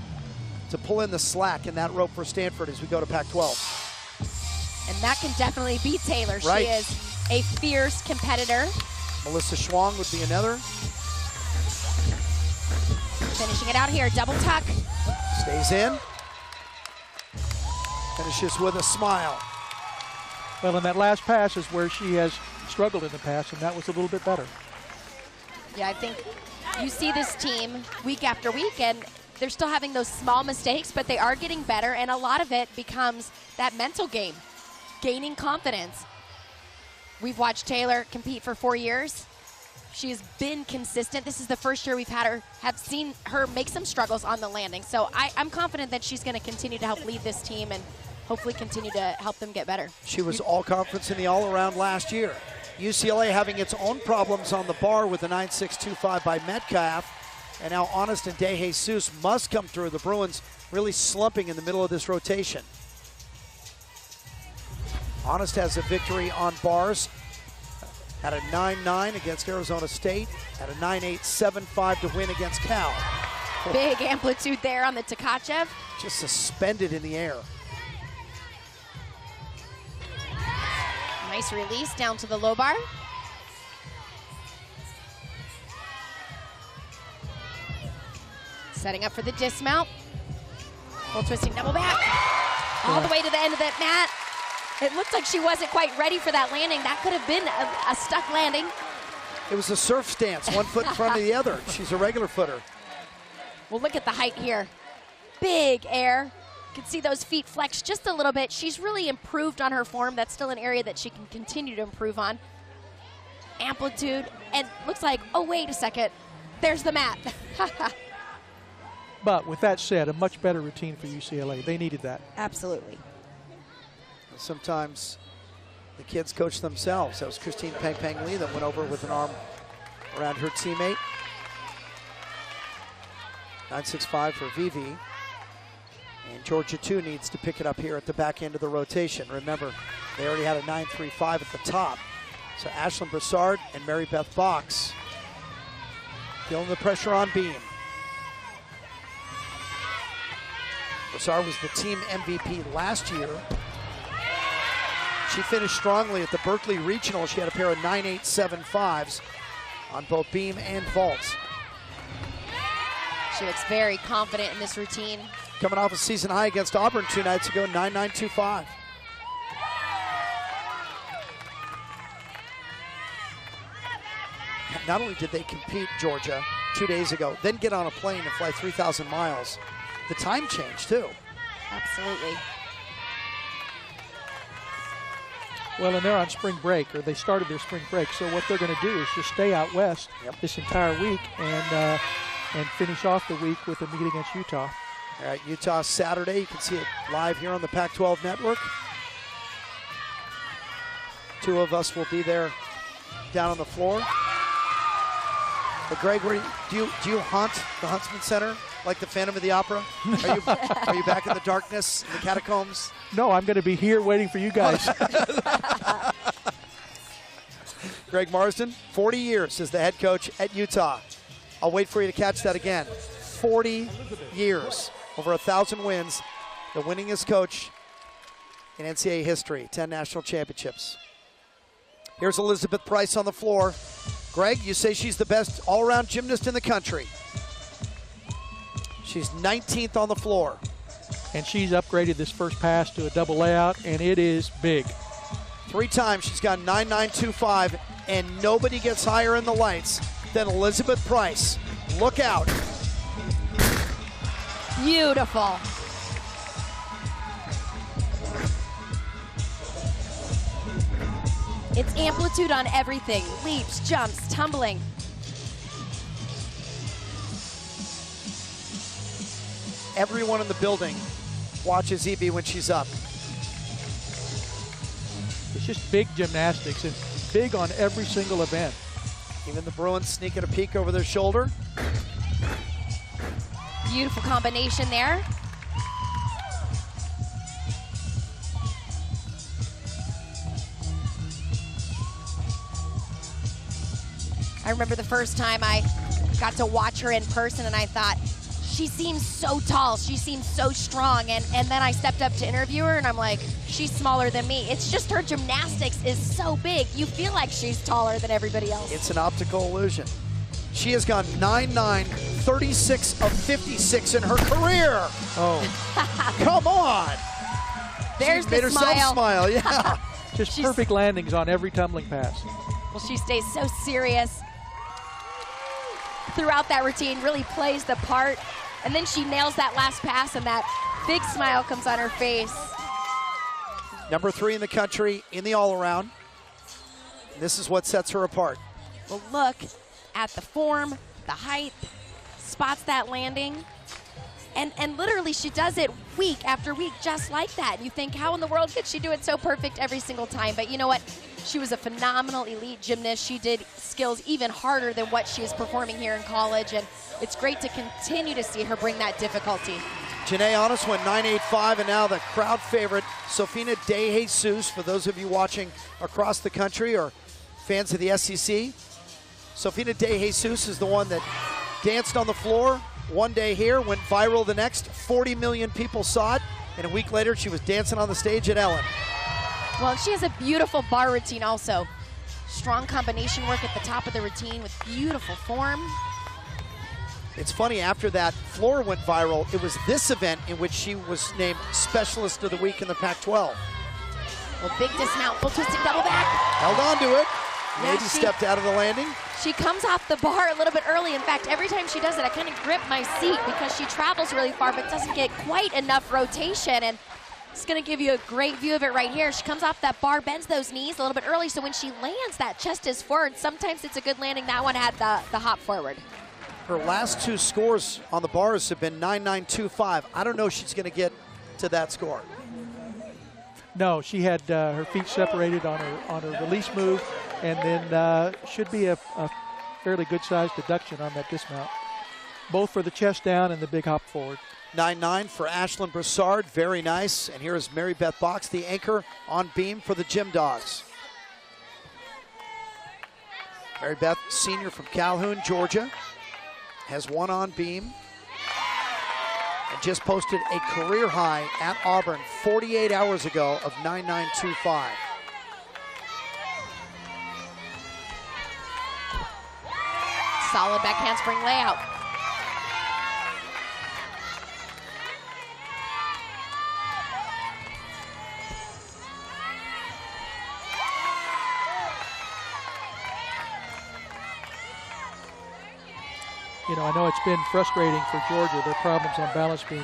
pull in the slack in that rope for Stanford as we go to Pac-12. And that can definitely be Taylor. Right. She is a fierce competitor. Melissa Schwang would be another. Finishing it out here, double tuck. Stays in. Finishes with a smile. Well, and that last pass is where she has struggled in the past, and that was a little bit better. Yeah, I think you see this team week after week, and they're still having those small mistakes, but they are getting better, and a lot of it becomes that mental game, gaining confidence. We've watched Taylor compete for 4 years. She has been consistent. This is the first year we've have seen her make some struggles on the landing. So I'm confident that she's going to continue to help lead this team and hopefully continue to help them get better. She was all-conference in the all-around last year. UCLA having its own problems on the bar with the 9.625 by Metcalf. And now Honest and De Jesus must come through. The Bruins really slumping in the middle of this rotation. Honest has a victory on bars at a 9.9 against Arizona State, at a 9.875 to win against Cal. Big amplitude there on the Tkachev. Just suspended in the air. Nice release down to the low bar. Setting up for the dismount. Full twisting double back. All the way to the end of that mat. It looked like she wasn't quite ready for that landing. That could have been a stuck landing. It was a surf stance, one foot in front of the other. She's a regular footer. Well, look at the height here. Big air. You can see those feet flex just a little bit. She's really improved on her form. That's still an area that she can continue to improve on. Amplitude, and looks like, oh, wait a second. There's the mat. But with that said, a much better routine for UCLA. They needed that. Absolutely. Sometimes the kids coach themselves. That was Christine Pang Pang Lee that went over with an arm around her teammate. 9.65 for Vivi. And Georgia, too, needs to pick it up here at the back end of the rotation. Remember, they already had a 9.35 at the top. So Ashlyn Broussard and Mary Beth Box feeling the pressure on beam. Broussard was the team MVP last year. She finished strongly at the Berkeley Regional. She had a pair of 9.875s on both beam and vault. She looks very confident in this routine. Coming off a season high against Auburn 2 nights ago, 9.925. Not only did they compete, Georgia, 2 days ago, then get on a plane and fly 3,000 miles, the time changed too. Absolutely. Well, and they're on spring break, or they started their spring break. So what they're going to do is just stay out west this entire week and finish off the week with a meet against Utah. All right, Utah Saturday. You can see it live here on the Pac-12 Network. Two of us will be there down on the floor. But Greg, do you haunt the Huntsman Center like the Phantom of the Opera? Are you back in the darkness, in the catacombs? No, I'm going to be here waiting for you guys. Greg Marsden, 40 years as the head coach at Utah. I'll wait for you to catch that again. 40 years, over 1,000 wins, the winningest coach in NCAA history, 10 national championships. Here's Elizabeth Price on the floor. Greg, you say she's the best all-around gymnast in the country. She's 19th on the floor. And she's upgraded this first pass to a double layout, and it is big. 3 times she's got 9.925, and nobody gets higher in the lights than Elizabeth Price. Look out. Beautiful. It's amplitude on everything. Leaps, jumps, tumbling. Everyone in the building watches Evie when she's up. It's just big gymnastics and big on every single event. Even the Bruins sneaking a peek over their shoulder. Beautiful combination there. I remember the first time I got to watch her in person and I thought, she seems so tall, she seems so strong, and then I stepped up to interview her and I'm like, she's smaller than me. It's just her gymnastics is so big, you feel like she's taller than everybody else. It's an optical illusion. She has gone 9.9, 36 of 56 in her career. Oh. Come on. There's She's made herself smile, yeah. Just perfect landings on every tumbling pass. Well, she stays so serious throughout that routine, really plays the part, and then she nails that last pass and that big smile comes on her face. Number 3 in the country in the all-around. This is what sets her apart. Well, look at the form, the height, spots that landing, and literally she does it week after week just like that. You think, how in the world could she do it so perfect every single time? But you know what? She was a phenomenal elite gymnast. She did skills even harder than what she is performing here in college, and it's great to continue to see her bring that difficulty. Janae Honest went 9.85, and now the crowd favorite, Sofina De Jesus, for those of you watching across the country or fans of the SEC. Sofina De Jesus is the one that danced on the floor one day here, went viral the next. 40 million people saw it, and a week later she was dancing on the stage at Ellen. Well, she has a beautiful bar routine also. Strong combination work at the top of the routine with beautiful form. It's funny, after that floor went viral, it was this event in which she was named Specialist of the Week in the Pac-12. Well, big dismount, full twisting double back. Held on to it. Yeah, Maybe stepped out of the landing. She comes off the bar a little bit early. In fact, every time she does it, I kind of grip my seat because she travels really far but doesn't get quite enough rotation. And it's going to give you a great view of it right here. She comes off that bar, bends those knees a little bit early, so when she lands, that chest is forward. Sometimes it's a good landing. That one had the hop forward. Her last two scores on the bars have been 9.925. I don't know if she's going to get to that score. No, she had her feet separated on her release move, and then should be a fairly good-sized deduction on that dismount, both for the chest down and the big hop forward. 9.9 for Ashlyn Broussard, very nice. And here is Mary Beth Box, the anchor on beam for the Gym Dogs. Mary Beth, senior from Calhoun, Georgia, has one on beam and just posted a career high at Auburn 48 hours ago of 9.925. Solid back handspring layout. You know, I know it's been frustrating for Georgia, their problems on balance beam.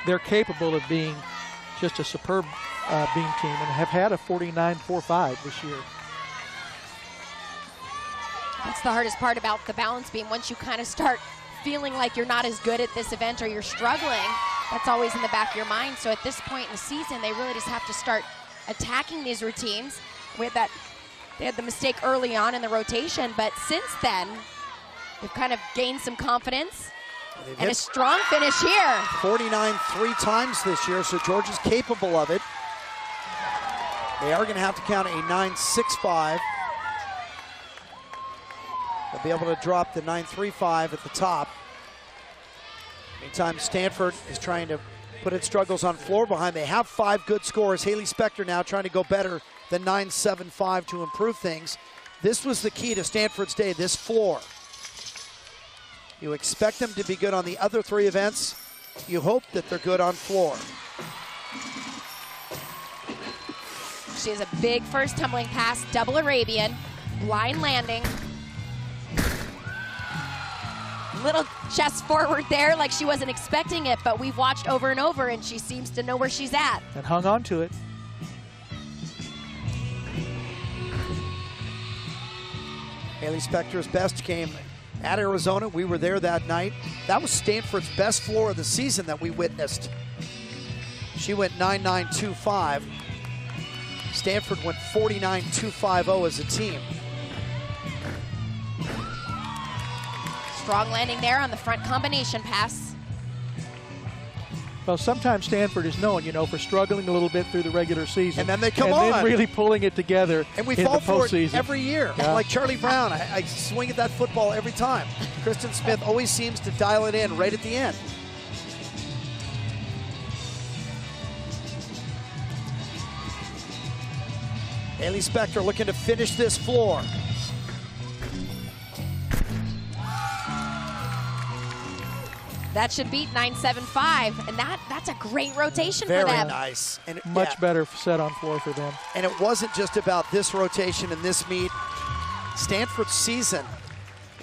They're capable of being just a superb beam team and have had a 49.45 this year. That's the hardest part about the balance beam. Once you kind of start feeling like you're not as good at this event or you're struggling, that's always in the back of your mind. So at this point in the season, they really just have to start attacking these routines. With that, they had the mistake early on in the rotation, but since then, they've kind of gained some confidence and a strong finish here. 49 three times this year, so Georgia's capable of it. They are going to have to count a 9.65. They'll be able to drop the 9.35 at the top. Meantime, Stanford is trying to put its struggles on floor behind. They have 5 good scores. Haley Spector now trying to go better than 9.75 to improve things. This was the key to Stanford's day, this floor. You expect them to be good on the other 3 events. You hope that they're good on floor. She has a big first tumbling pass, double Arabian, blind landing. Little chest forward there like she wasn't expecting it, but we've watched over and over and she seems to know where she's at. And hung on to it. Haley Spector's best came at Arizona. We were there that night. That was Stanford's best floor of the season that we witnessed. She went 9.925. Stanford went 49.250 as a team. Strong landing there on the front combination pass. Well, sometimes Stanford is known, you know, for struggling a little bit through the regular season. And then they come on. And then on. really pulling it together And we in fall the for it postseason. every year. Yeah. Like Charlie Brown, I swing at that football every time. Kristen Smith always seems to dial it in right at the end. Haley Spector looking to finish this floor. That should beat 9.75, and that's a great rotation for them. Very nice. And Much better set on floor for them. And it wasn't just about this rotation and this meet. Stanford's season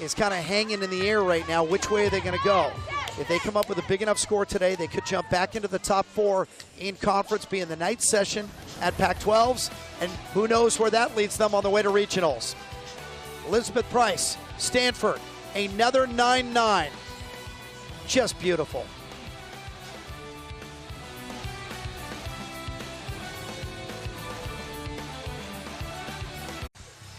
is kind of hanging in the air right now. Which way are they going to go? If they come up with a big enough score today, they could jump back into the top 4 in conference, be in the night session at Pac-12s, and who knows where that leads them on the way to regionals. Elizabeth Price, Stanford, another 9.9. Just beautiful.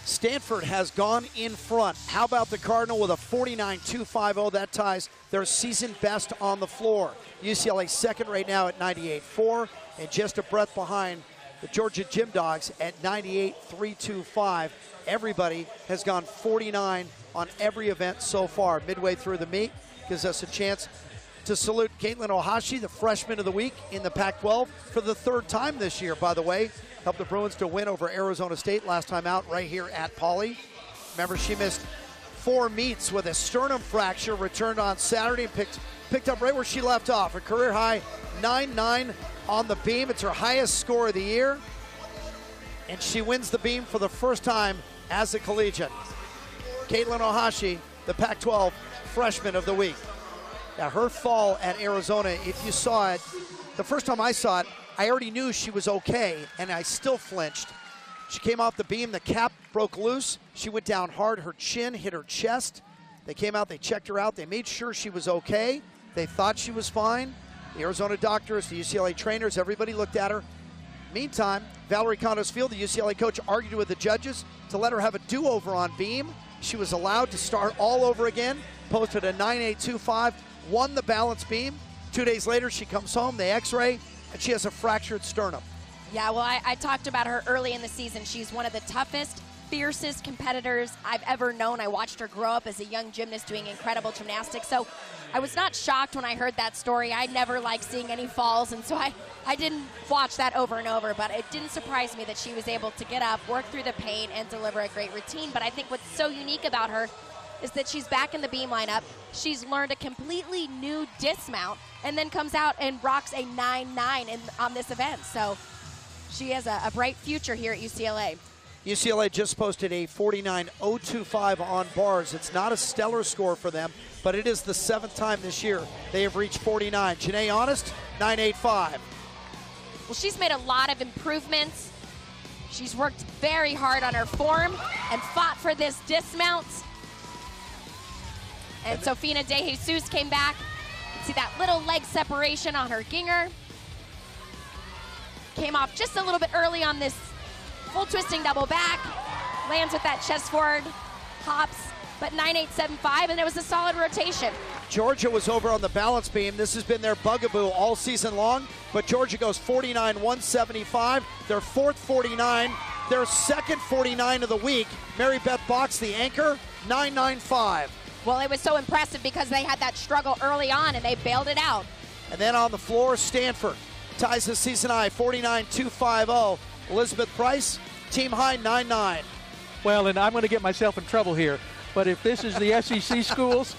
Stanford has gone in front. How about the Cardinal with a 49.250? That ties their season best on the floor. UCLA second right now at 98.4, and just a breath behind the Georgia Gym Dogs at 98.325. Everybody has gone 49 on every event so far. Midway through the meet gives us a chance to salute Caitlin Ohashi, the freshman of the week in the Pac-12 for the third time this year, by the way. Helped the Bruins to win over Arizona State last time out right here at Pauley. Remember, she missed 4 meets with a sternum fracture, returned on Saturday and picked up right where she left off. A career high 9.9 on the beam. It's her highest score of the year. And she wins the beam for the first time as a collegiate. Caitlin Ohashi, the Pac-12 freshman of the week. Now, her fall at Arizona, if you saw it, the first time I saw it, I already knew she was okay, and I still flinched. She came off the beam, the cap broke loose. She went down hard, her chin hit her chest. They came out, they checked her out, they made sure she was okay. They thought she was fine. The Arizona doctors, the UCLA trainers, everybody looked at her. Meantime, Valerie Condos-Field, the UCLA coach, argued with the judges to let her have a do-over on beam. She was allowed to start all over again, posted a 9.825, won the balance beam. 2 days later, she comes home, they x-ray, and she has a fractured sternum. Yeah, well, I talked about her early in the season. She's one of the toughest, fiercest competitors I've ever known. I watched her grow up as a young gymnast doing incredible gymnastics. So I was not shocked when I heard that story. I never liked seeing any falls, and so I didn't watch that over and over. But it didn't surprise me that she was able to get up, work through the pain, and deliver a great routine. But I think what's so unique about her is that she's back in the beam lineup. She's learned a completely new dismount and then comes out and rocks a 9.9 on this event. So she has a bright future here at UCLA. UCLA just posted a 49.025 on bars. It's not a stellar score for them, but it is the 7th time this year they have reached 49. Janae Honest, 9.85. Well, she's made a lot of improvements. She's worked very hard on her form and fought for this dismount. And Sofina De Jesus came back. You can see that little leg separation on her ginger. Came off just a little bit early on this full twisting double back. Lands with that chest forward, hops, but 9.875, and it was a solid rotation. Georgia was over on the balance beam. This has been their bugaboo all season long, but Georgia goes 49.175. Their 4th 49, their 2nd 49 of the week. Mary Beth Box, the anchor, 9.95. Well, it was so impressive because they had that struggle early on and they bailed it out. And then on the floor, Stanford ties the season high, 49.250. Elizabeth Price, team high, 9.9. Well, and I'm going to get myself in trouble here, but if this is the SEC schools,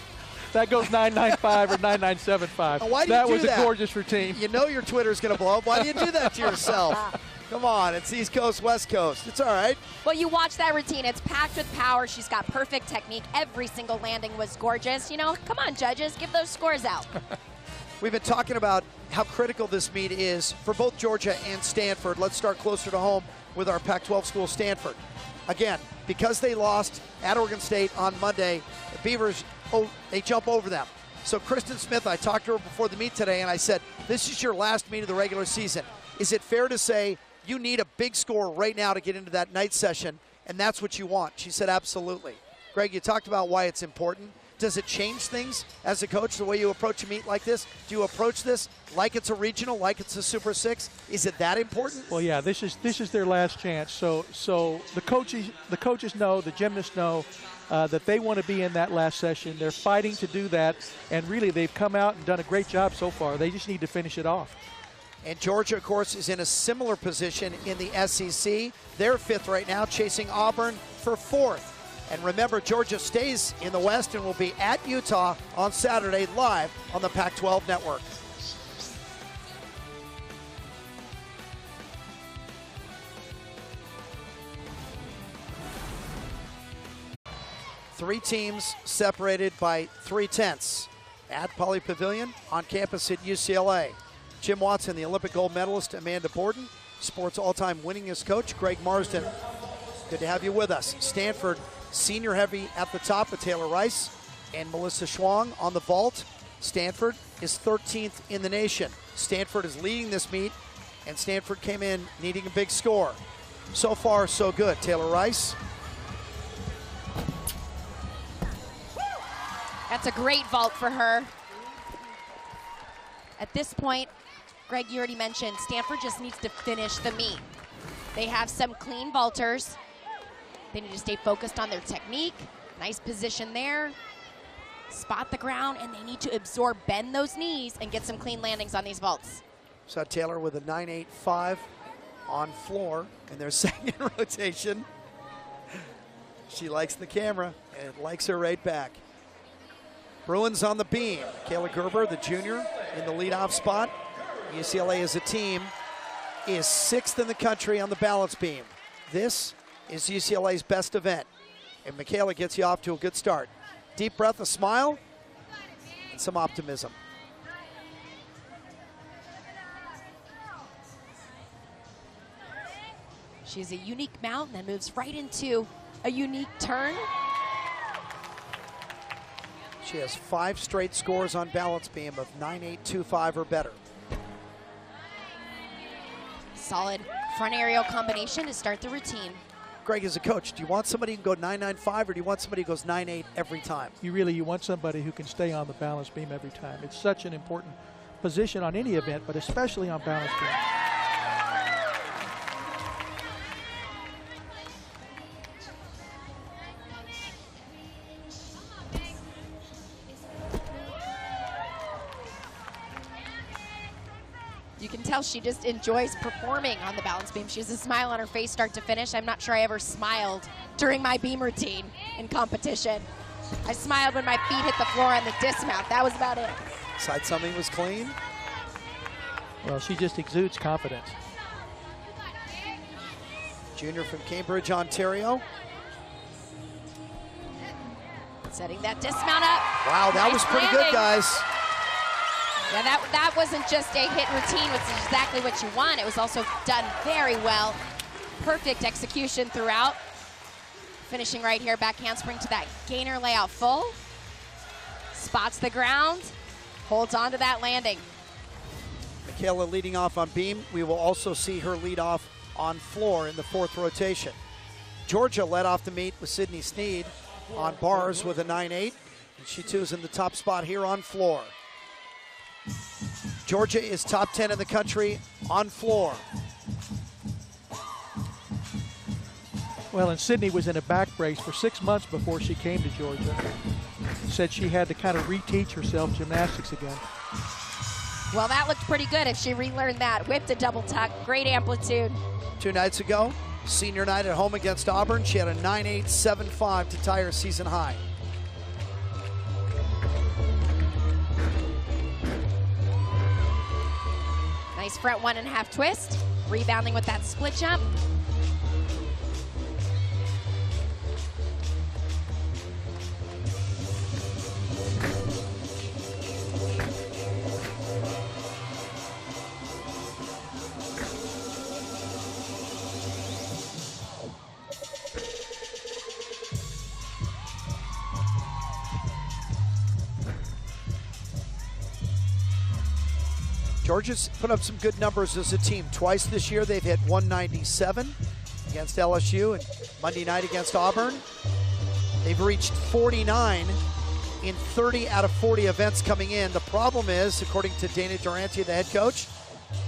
that goes 9.95 or 9.975. Why do you that do was that? A gorgeous routine. You know your Twitter's going to blow up. Why do you do that to yourself? Come on, it's East Coast, West Coast. It's all right. Well, you watch that routine. It's packed with power. She's got perfect technique. Every single landing was gorgeous. You know, come on, judges, give those scores out. We've been talking about how critical this meet is for both Georgia and Stanford. Let's start closer to home with our Pac-12 school, Stanford. Again, because they lost at Oregon State on Monday, the Beavers, they jump over them. So Kristen Smith, I talked to her before the meet today, and I said, this is your last meet of the regular season. Is it fair to say you need a big score right now to get into that night session, and that's what you want? She said, absolutely. Greg, you talked about why it's important. Does it change things as a coach, the way you approach a meet like this? Do you approach this like it's a regional, like it's a Super 6? Is it that important? Well, yeah, this is their last chance. So the coaches know, the gymnasts know that they want to be in that last session. They're fighting to do that, and really they've come out and done a great job so far. They just need to finish it off. And Georgia, of course, is in a similar position in the SEC. They're 5th right now, chasing Auburn for 4th. And remember, Georgia stays in the West and will be at Utah on Saturday live on the Pac-12 network. Three teams separated by 3/10 at Pauley Pavilion on campus at UCLA. Jim Watson, the Olympic gold medalist, Amanda Borden, sports all-time winningest coach, Greg Marsden. Good to have you with us. Stanford, senior heavy at the top with Taylor Rice and Melissa Schwang on the vault. Stanford is 13th in the nation. Stanford is leading this meet, and Stanford came in needing a big score. So far, so good. Taylor Rice. That's a great vault for her. At this point, Greg, you already mentioned, Stanford just needs to finish the meet. They have some clean vaulters. They need to stay focused on their technique. Nice position there. spot the ground, and they need to absorb, bend those knees, and get some clean landings on these vaults. Saw Taylor with a 9.85 on floor in their second rotation. She likes the camera and likes her right back. Bruins on the beam. Kayla Gerber, the junior, in the leadoff spot. UCLA as a team is 6th in the country on the balance beam. This is UCLA's best event, and Michaela gets you off to a good start. Deep breath, a smile, and some optimism. She has a unique mount and then moves right into a unique turn. She has 5 straight scores on balance beam of 9.825 or better. Solid front aerial combination to start the routine. Greg, as a coach, do you want somebody who can go 9.95 or do you want somebody who goes 9.8 every time? You want somebody who can stay on the balance beam every time. It's such an important position on any event, but especially on balance beam. You can tell she just enjoys performing on the balance beam. She has a smile on her face start to finish. I'm not sure I ever smiled during my beam routine in competition. I smiled when my feet hit the floor on the dismount. That was about it. Side summing was clean. Well, she just exudes confidence. Junior from Cambridge, Ontario. Setting that dismount up. Wow, that Nice was pretty landing. good, guys. Yeah, that wasn't just a hit routine, which is exactly what you want. It was also done very well. Perfect execution throughout. Finishing right here, back handspring to that gainer layout full. Spots the ground, holds on to that landing. Michaela leading off on beam. We will also see her lead off on floor in the 4th rotation. Georgia led off the meet with Sydney Sneed on bars with a 9.8. And she too is in the top spot here on floor. Georgia is top 10 in the country on floor. Well, and Sydney was in a back brace for 6 months before she came to Georgia. Said she had to kind of reteach herself gymnastics again. Well, that looked pretty good if she relearned that. Whipped a double tuck, great amplitude. 2 nights ago, senior night at home against Auburn, she had a 9.875 to tie her season high. Nice front 1.5 twist, rebounding with that split jump. Georgia's put up some good numbers as a team. Twice this year they've hit 197 against LSU and Monday night against Auburn. They've reached 49 in 30 out of 40 events coming in. The problem is, according to Dana Durante, the head coach,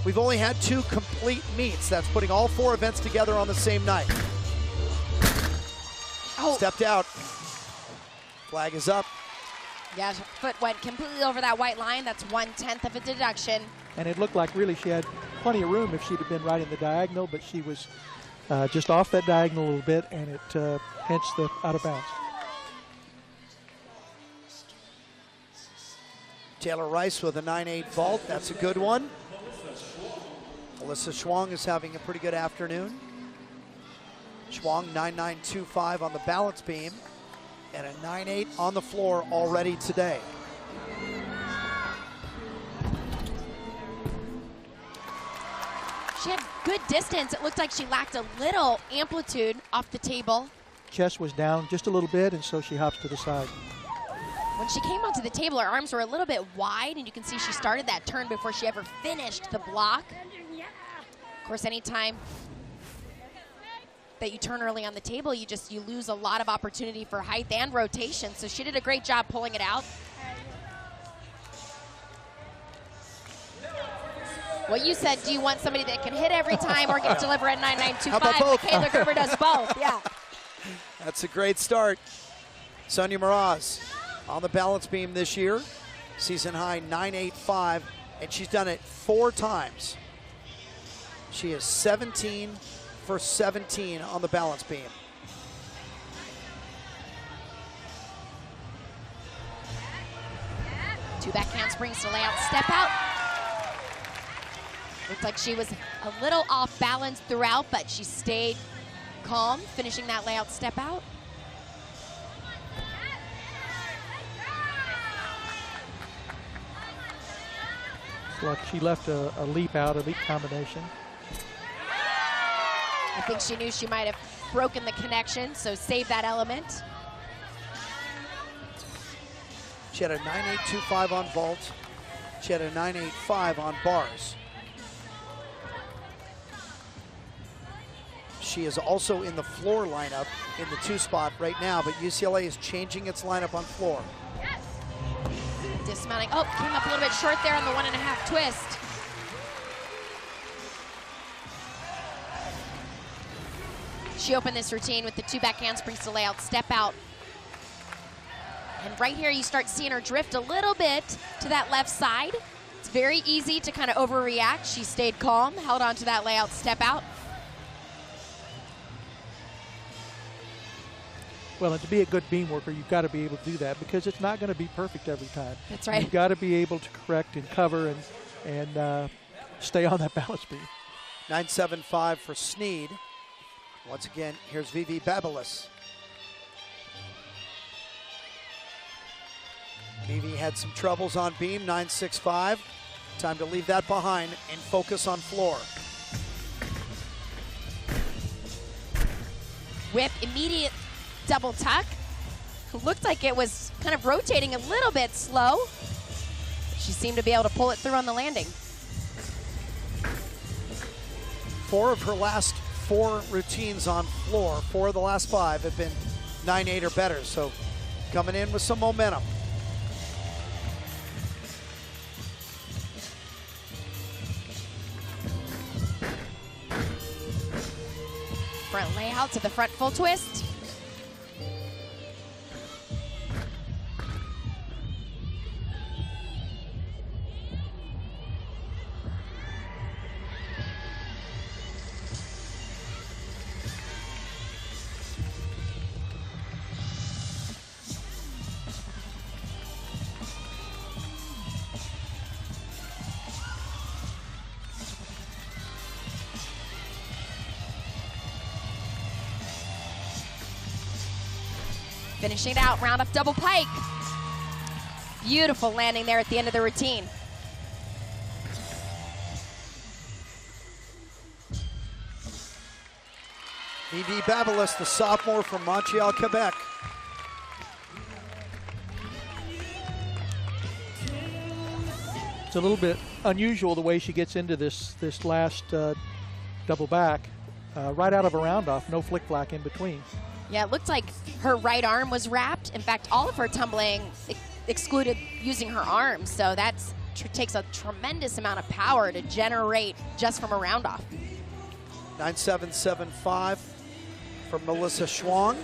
we've only had 2 complete meets. That's putting all 4 events together on the same night. Oh. Stepped out. Flag is up. Yeah, her foot went completely over that white line. That's 1/10 of a deduction. And it looked like really she had plenty of room if she'd have been right in the diagonal, but she was just off that diagonal a little bit, and it hence the out of bounds. Taylor Rice with a 9.8 vault. That's a good one. Alyssa Schwang is having a pretty good afternoon. Schwang 9.925 on the balance beam and a 9.8 on the floor already today. She had good distance. It looked like she lacked a little amplitude off the table. Chest was down just a little bit, and so she hops to the side. When she came onto the table, her arms were a little bit wide, and you can see she started that turn before she ever finished the block. Of course, anytime that you turn early on the table, you lose a lot of opportunity for height and rotation. So she did a great job pulling it out. Well, you said, do you want somebody that can hit every time or can deliver at 9.925? How about both? Kayla Gerber does both, yeah. That's a great start. Sonia Mraz on the balance beam this year. Season high 9.85, and she's done it 4 times. She is 17 for 17 on the balance beam. Two back handsprings to lay out, step out. Looked like she was a little off balance throughout, but she stayed calm, finishing that layout step out. It's like she left a leap out, a leap combination. I think she knew she might have broken the connection, so save that element. She had a 9.825 on vault. She had a 9.85 on bars. She is also in the floor lineup in the 2 spot right now, but UCLA is changing its lineup on floor. Dismounting, oh, came up a little bit short there on the 1.5 twist. She opened this routine with the 2 back handsprings to lay out, step out. And right here, you start seeing her drift a little bit to that left side. It's very easy to kind of overreact. She stayed calm, held on to that layout, step out. Well, and to be a good beam worker, you've got to be able to do that because it's not going to be perfect every time. That's right. You've got to be able to correct and cover and stay on that balance beam. 9.75 for Sneed. Once again, here's Vivi Babelis. Vivi had some troubles on beam, 9.65. Time to leave that behind and focus on floor. Whip, immediate double tuck. Looked like it was kind of rotating a little bit slow. She seemed to be able to pull it through on the landing. 4 of her last 4 routines on floor, 4 of the last 5 have been 9.8 or better, so coming in with some momentum. Front layout to the front full twist. Finishing it out, round up double pike. Beautiful landing there at the end of the routine. Vivi Babelis, the sophomore from Montreal, Quebec. It's a little bit unusual the way she gets into this last double back. Right out of a round off, no flick-flack in between. Yeah, it looked like her right arm was wrapped. In fact, all of her tumbling excluded using her arms. So that takes a tremendous amount of power to generate just from a round off. 9.775 from Melissa Schwang.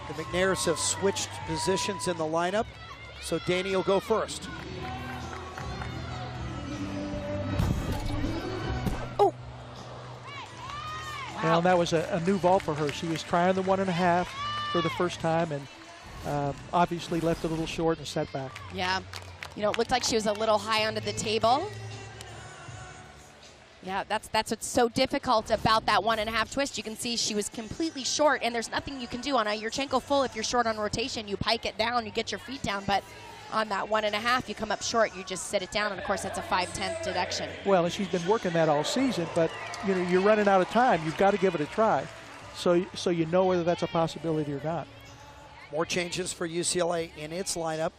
The McNairs have switched positions in the lineup, so Danny will go first. Well, that was a new vault for her. She was trying the 1.5 for the first time and obviously left a little short and set back. Yeah, you know, it looked like she was a little high under the table. Yeah, that's what's so difficult about that 1.5 twist. You can see she was completely short, and there's nothing you can do on a Yurchenko full. If you're short on rotation, you pike it down, you get your feet down, but on that 1.5, you come up short, you just sit it down, and of course that's a 5/10 deduction. Well, and she's been working that all season, but you know, you're running out of time. You've got to give it a try, so you know whether that's a possibility or not. More changes for UCLA in its lineup.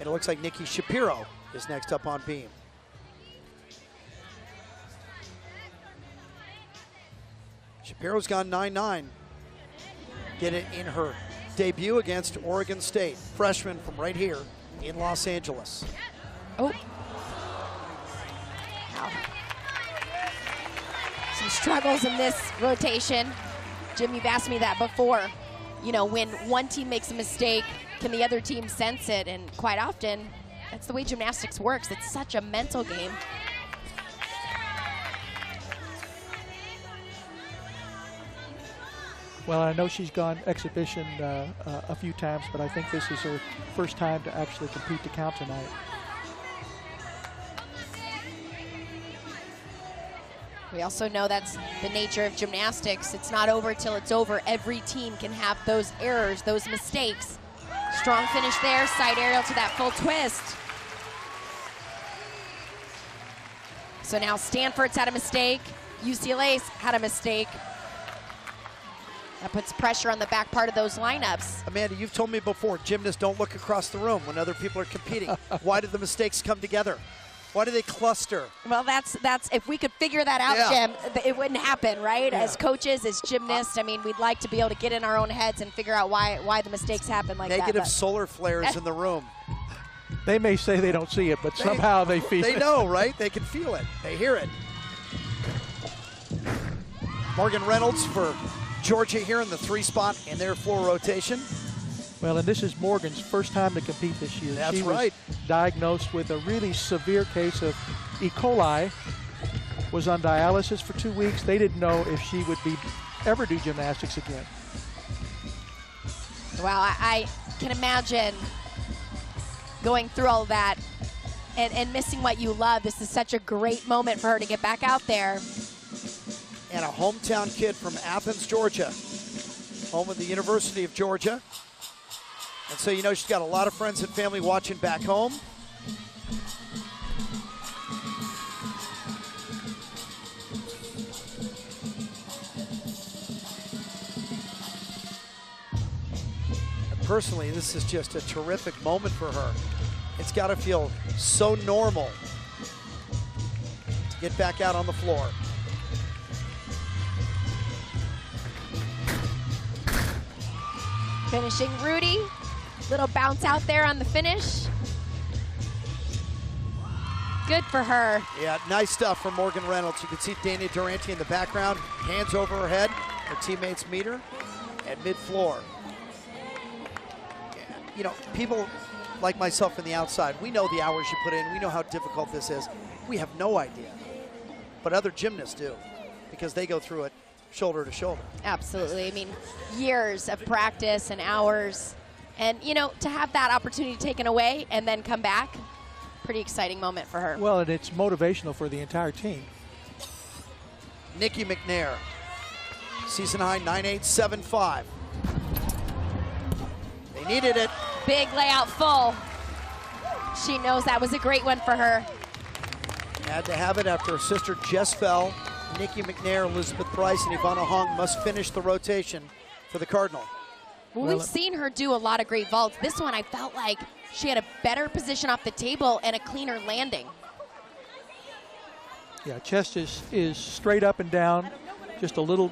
And it looks like Nikki Shapiro is next up on beam. Shapiro's gone 9.9. Did it in her debut against Oregon State. Freshman from right here in Los Angeles. Oh. Wow. Some struggles in this rotation. Jim, you've asked me that before. You know, when one team makes a mistake, can the other team sense it? And quite often, that's the way gymnastics works. It's such a mental game. Well, I know she's gone exhibition a few times, but I think this is her first time to actually compete the count tonight. We also know that's the nature of gymnastics. It's not over till it's over. Every team can have those errors, those mistakes. Strong finish there, side aerial to that full twist. So now Stanford's had a mistake. UCLA's had a mistake. That puts pressure on the back part of those lineups. Amanda, you've told me before, gymnasts don't look across the room when other people are competing. Why do the mistakes come together? Why do they cluster? Well, that's if we could figure that out, Jim, it wouldn't happen, right? Yeah. As coaches, as gymnasts, I mean, we'd like to be able to get in our own heads and figure out why the mistakes happen like that. Negative solar flares in the room. They may say they don't see it, but somehow they feel it. They know, right? They can feel it. They hear it. Morgan Reynolds for Georgia here in the 3 spot in their floor rotation. Well, and this is Morgan's first time to compete this year. That's she right. was diagnosed with a really severe case of E. coli, was on dialysis for 2 weeks. They didn't know if she would ever do gymnastics again. Wow, I can imagine going through all of that and missing what you love. This is such a great moment for her to get back out there. And a hometown kid from Athens, Georgia, home of the University of Georgia. And so you know she's got a lot of friends and family watching back home. And personally, this is just a terrific moment for her. It's got to feel so normal to get back out on the floor. Finishing Rudy. Little bounce out there on the finish. Good for her. Yeah, nice stuff from Morgan Reynolds. You can see Dana Durante in the background, hands over her head. Her teammates meet her at mid-floor. You know, people like myself from the outside, we know the hours you put in. We know how difficult this is. We have no idea. But other gymnasts do, because they go through it shoulder to shoulder. Absolutely. I mean, years of practice and hours. And, you know, to have that opportunity taken away and then come back, pretty exciting moment for her. Well, and it's motivational for the entire team. Nikki McNair, season high 9.875. They needed it. Big layout full. She knows that was a great one for her. Had to have it after her sister Jess fell. Nikki McNair, Elizabeth Price, and Ivana Hong must finish the rotation for the Cardinal. Well, we've seen her do a lot of great vaults. This one, I felt like she had a better position off the table and a cleaner landing. Yeah, chest is straight up and down, just a little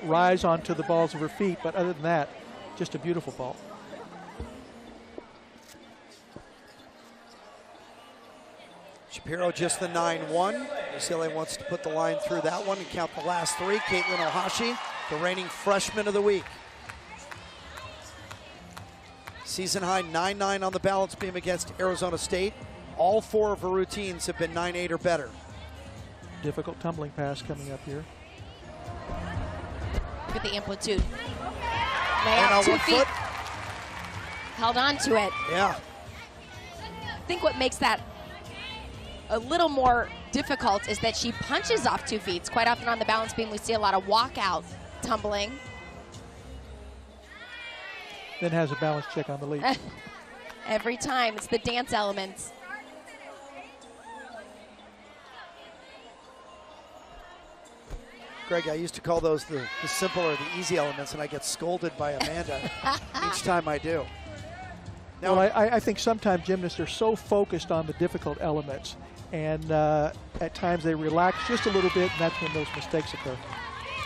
rise onto the balls of her feet, but other than that, just a beautiful ball. Shapiro just the 9-1. UCLA wants to put the line through that one and count the last 3. Caitlin Ohashi, the reigning freshman of the week. Season high 9-9 on the balance beam against Arizona State. All 4 of her routines have been 9-8 or better. Difficult tumbling pass coming up here. Look at the amplitude. And on 2 one feet. foot. Held on to it. Yeah. I think what makes that a little more difficult is that she punches off 2 feet. Quite often on the balance beam, we see a lot of walkout tumbling. Then has a balance check on the lead. Every time, it's the dance elements. Greg, I used to call those the simple or the easy elements, and I get scolded by Amanda each time I do. Now, well, I think sometimes gymnasts are so focused on the difficult elements, and at times they relax just a little bit, and that's when those mistakes occur.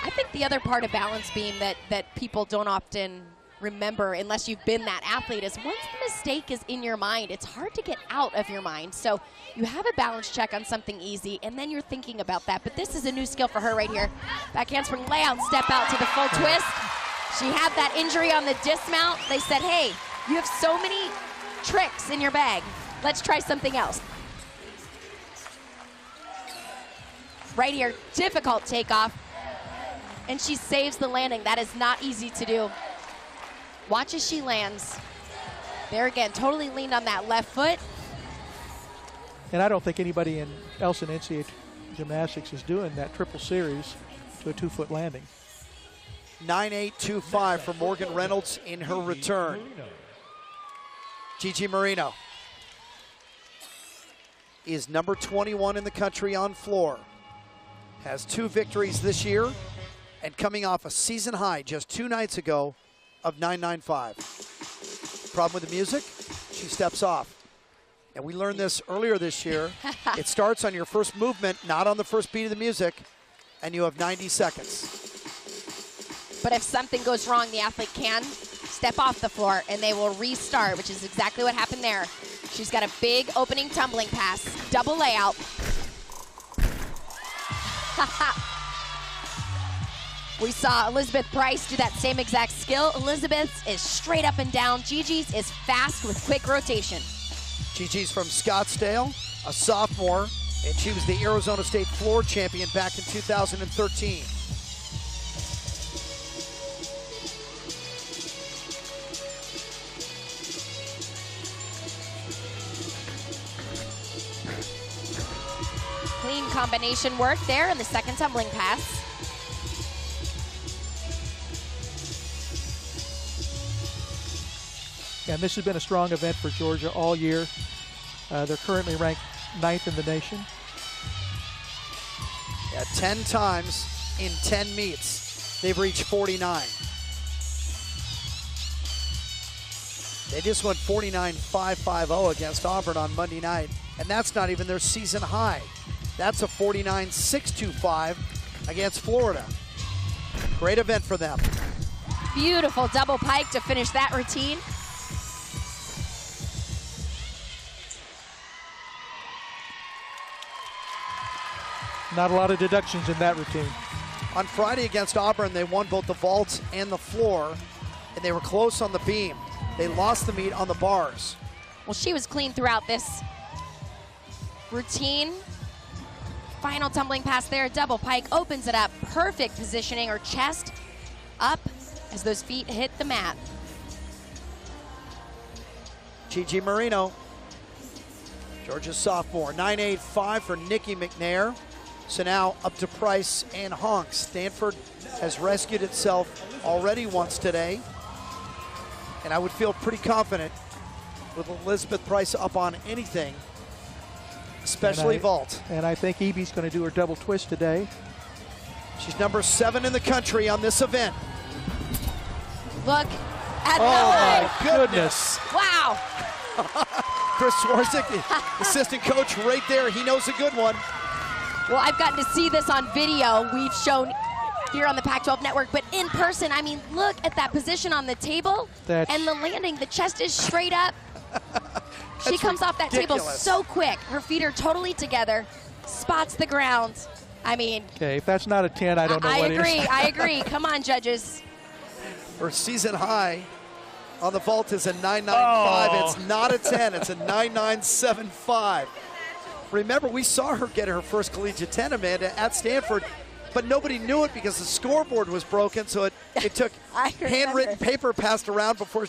I think the other part of balance beam that people don't often remember, unless you've been that athlete, is once the mistake is in your mind, it's hard to get out of your mind. So you have a balance check on something easy, and then you're thinking about that. But this is a new skill for her right here. Back handspring layout, step out to the full twist. She had that injury on the dismount. They said, hey, you have so many tricks in your bag. Let's try something else. Right here, difficult takeoff. And she saves the landing. That is not easy to do. Watch as she lands. There again, totally leaned on that left foot. And I don't think anybody else in NCAA gymnastics is doing that triple series to a 2-foot landing. 9.825 for Morgan Reynolds in her return. Gigi Marino is number 21 in the country on floor. Has 2 victories this year and coming off a season high just 2 nights ago of 9.95. Problem with the music? She steps off. And we learned this earlier this year. It starts on your first movement, not on the first beat of the music, and you have 90 seconds. But if something goes wrong, the athlete can step off the floor and they will restart, which is exactly what happened there. She's got a big opening tumbling pass, double layout. We saw Elizabeth Price do that same exact skill. Elizabeth's is straight up and down. Gigi's is fast with quick rotation. Gigi's from Scottsdale, a sophomore, and she was the Arizona State floor champion back in 2013. Clean combination work there in the second tumbling pass. And this has been a strong event for Georgia all year. They're currently ranked 9th in the nation. Yeah, 10 times in 10 meets, they've reached 49. They just went 49-5-5-0 against Auburn on Monday night, and that's not even their season high. That's a 49-6-2-5 against Florida. Great event for them. Beautiful double pike to finish that routine. Not a lot of deductions in that routine. On Friday against Auburn, they won both the vault and the floor, and they were close on the beam. They lost the meet on the bars. Well, she was clean throughout this routine. Final tumbling pass there, double pike, opens it up. Perfect positioning, her chest up as those feet hit the mat. Gigi Marino, Georgia's sophomore, 9.85 for Nikki McNair. So now up to Price and Honk. Stanford has rescued itself already once today. And I would feel pretty confident with Elizabeth Price up on anything, especially vault. And I think Evie's going to do her double twist today. She's number 7 in the country on this event. Look at my goodness. Wow. Chris Swarzik, the assistant coach right there. He knows a good one. Well, I've gotten to see this on video. We've shown here on the Pac-12 network, but in person, I mean, look at that position on the table and the landing. The chest is straight up. She comes off that table so quick. Her feet are totally together, spots the ground. I mean. Okay, if that's not a 10, I don't know what is. I agree. Come on, judges. Her season high on the vault is a 9.95. It's not a 10, it's a 9.975. Remember, we saw her get her first collegiate 10, Amanda, at Stanford, but nobody knew it because the scoreboard was broken, so it took handwritten paper passed around before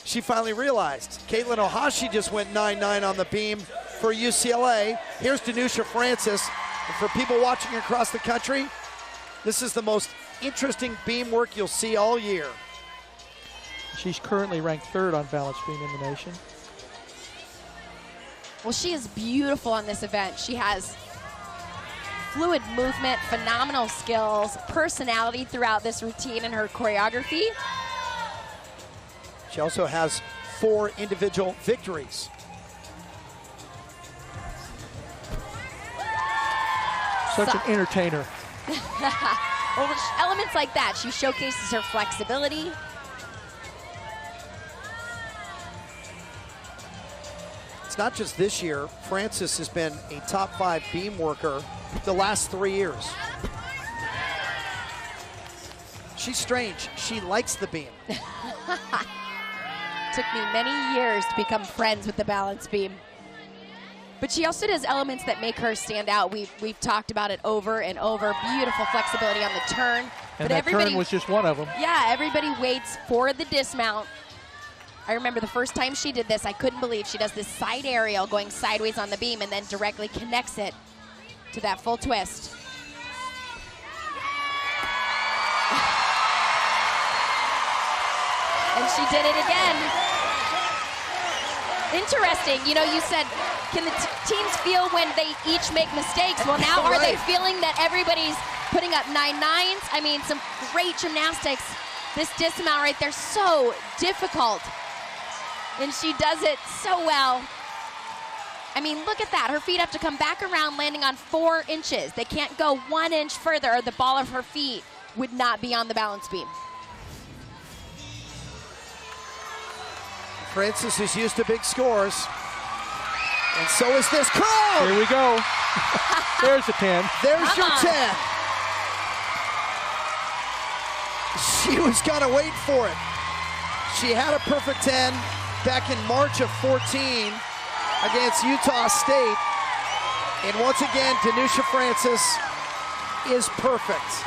she finally realized. Caitlin Ohashi just went 9.9 on the beam for UCLA. Here's Danusha Francis. And for people watching across the country, this is the most interesting beam work you'll see all year. She's currently ranked 3rd on balance beam in the nation. Well, she is beautiful on this event. She has fluid movement, phenomenal skills, personality throughout this routine and her choreography. She also has 4 individual victories. Such an entertainer. Well, elements like that, she showcases her flexibility. It's not just this year. Francis has been a top 5 beam worker the last 3 years. She's strange. She likes the beam. Took me many years to become friends with the balance beam. But she also does elements that make her stand out. We've talked about it over and over. Beautiful flexibility on the turn. And but that turn was just one of them. Yeah, everybody waits for the dismount. I remember the first time she did this, I couldn't believe she does this side aerial going sideways on the beam and then directly connects it to that full twist. And she did it again. Interesting. You know, you said, can the teams feel when they each make mistakes? Well, now are they feeling that everybody's putting up 9-9s? I mean, some great gymnastics. This dismount right there, so difficult. And she does it so well. I mean, look at that. Her feet have to come back around, landing on 4 inches. They can't go 1 inch further, or the ball of her feet would not be on the balance beam. Francis is used to big scores. And so is this crowd. Here we go. There's the 10. There's your 10. She was going to wait for it. She had a perfect 10 back in March of 14 against Utah State. And once again, Danusha Francis is perfect.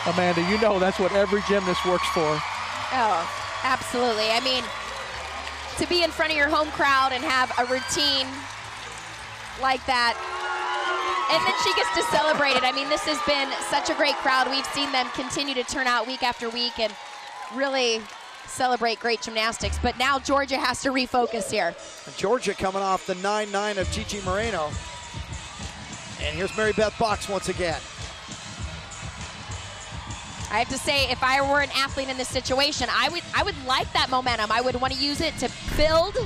Amanda, you know that's what every gymnast works for. Oh, absolutely. I mean, to be in front of your home crowd and have a routine like that, and then she gets to celebrate it. I mean, this has been such a great crowd. We've seen them continue to turn out week after week and really celebrate great gymnastics. But now Georgia has to refocus here. And Georgia coming off the 9-9 of Gigi Moreno. And here's Mary Beth Box once again. I have to say, if I were an athlete in this situation, I would like that momentum. I would want to use it to build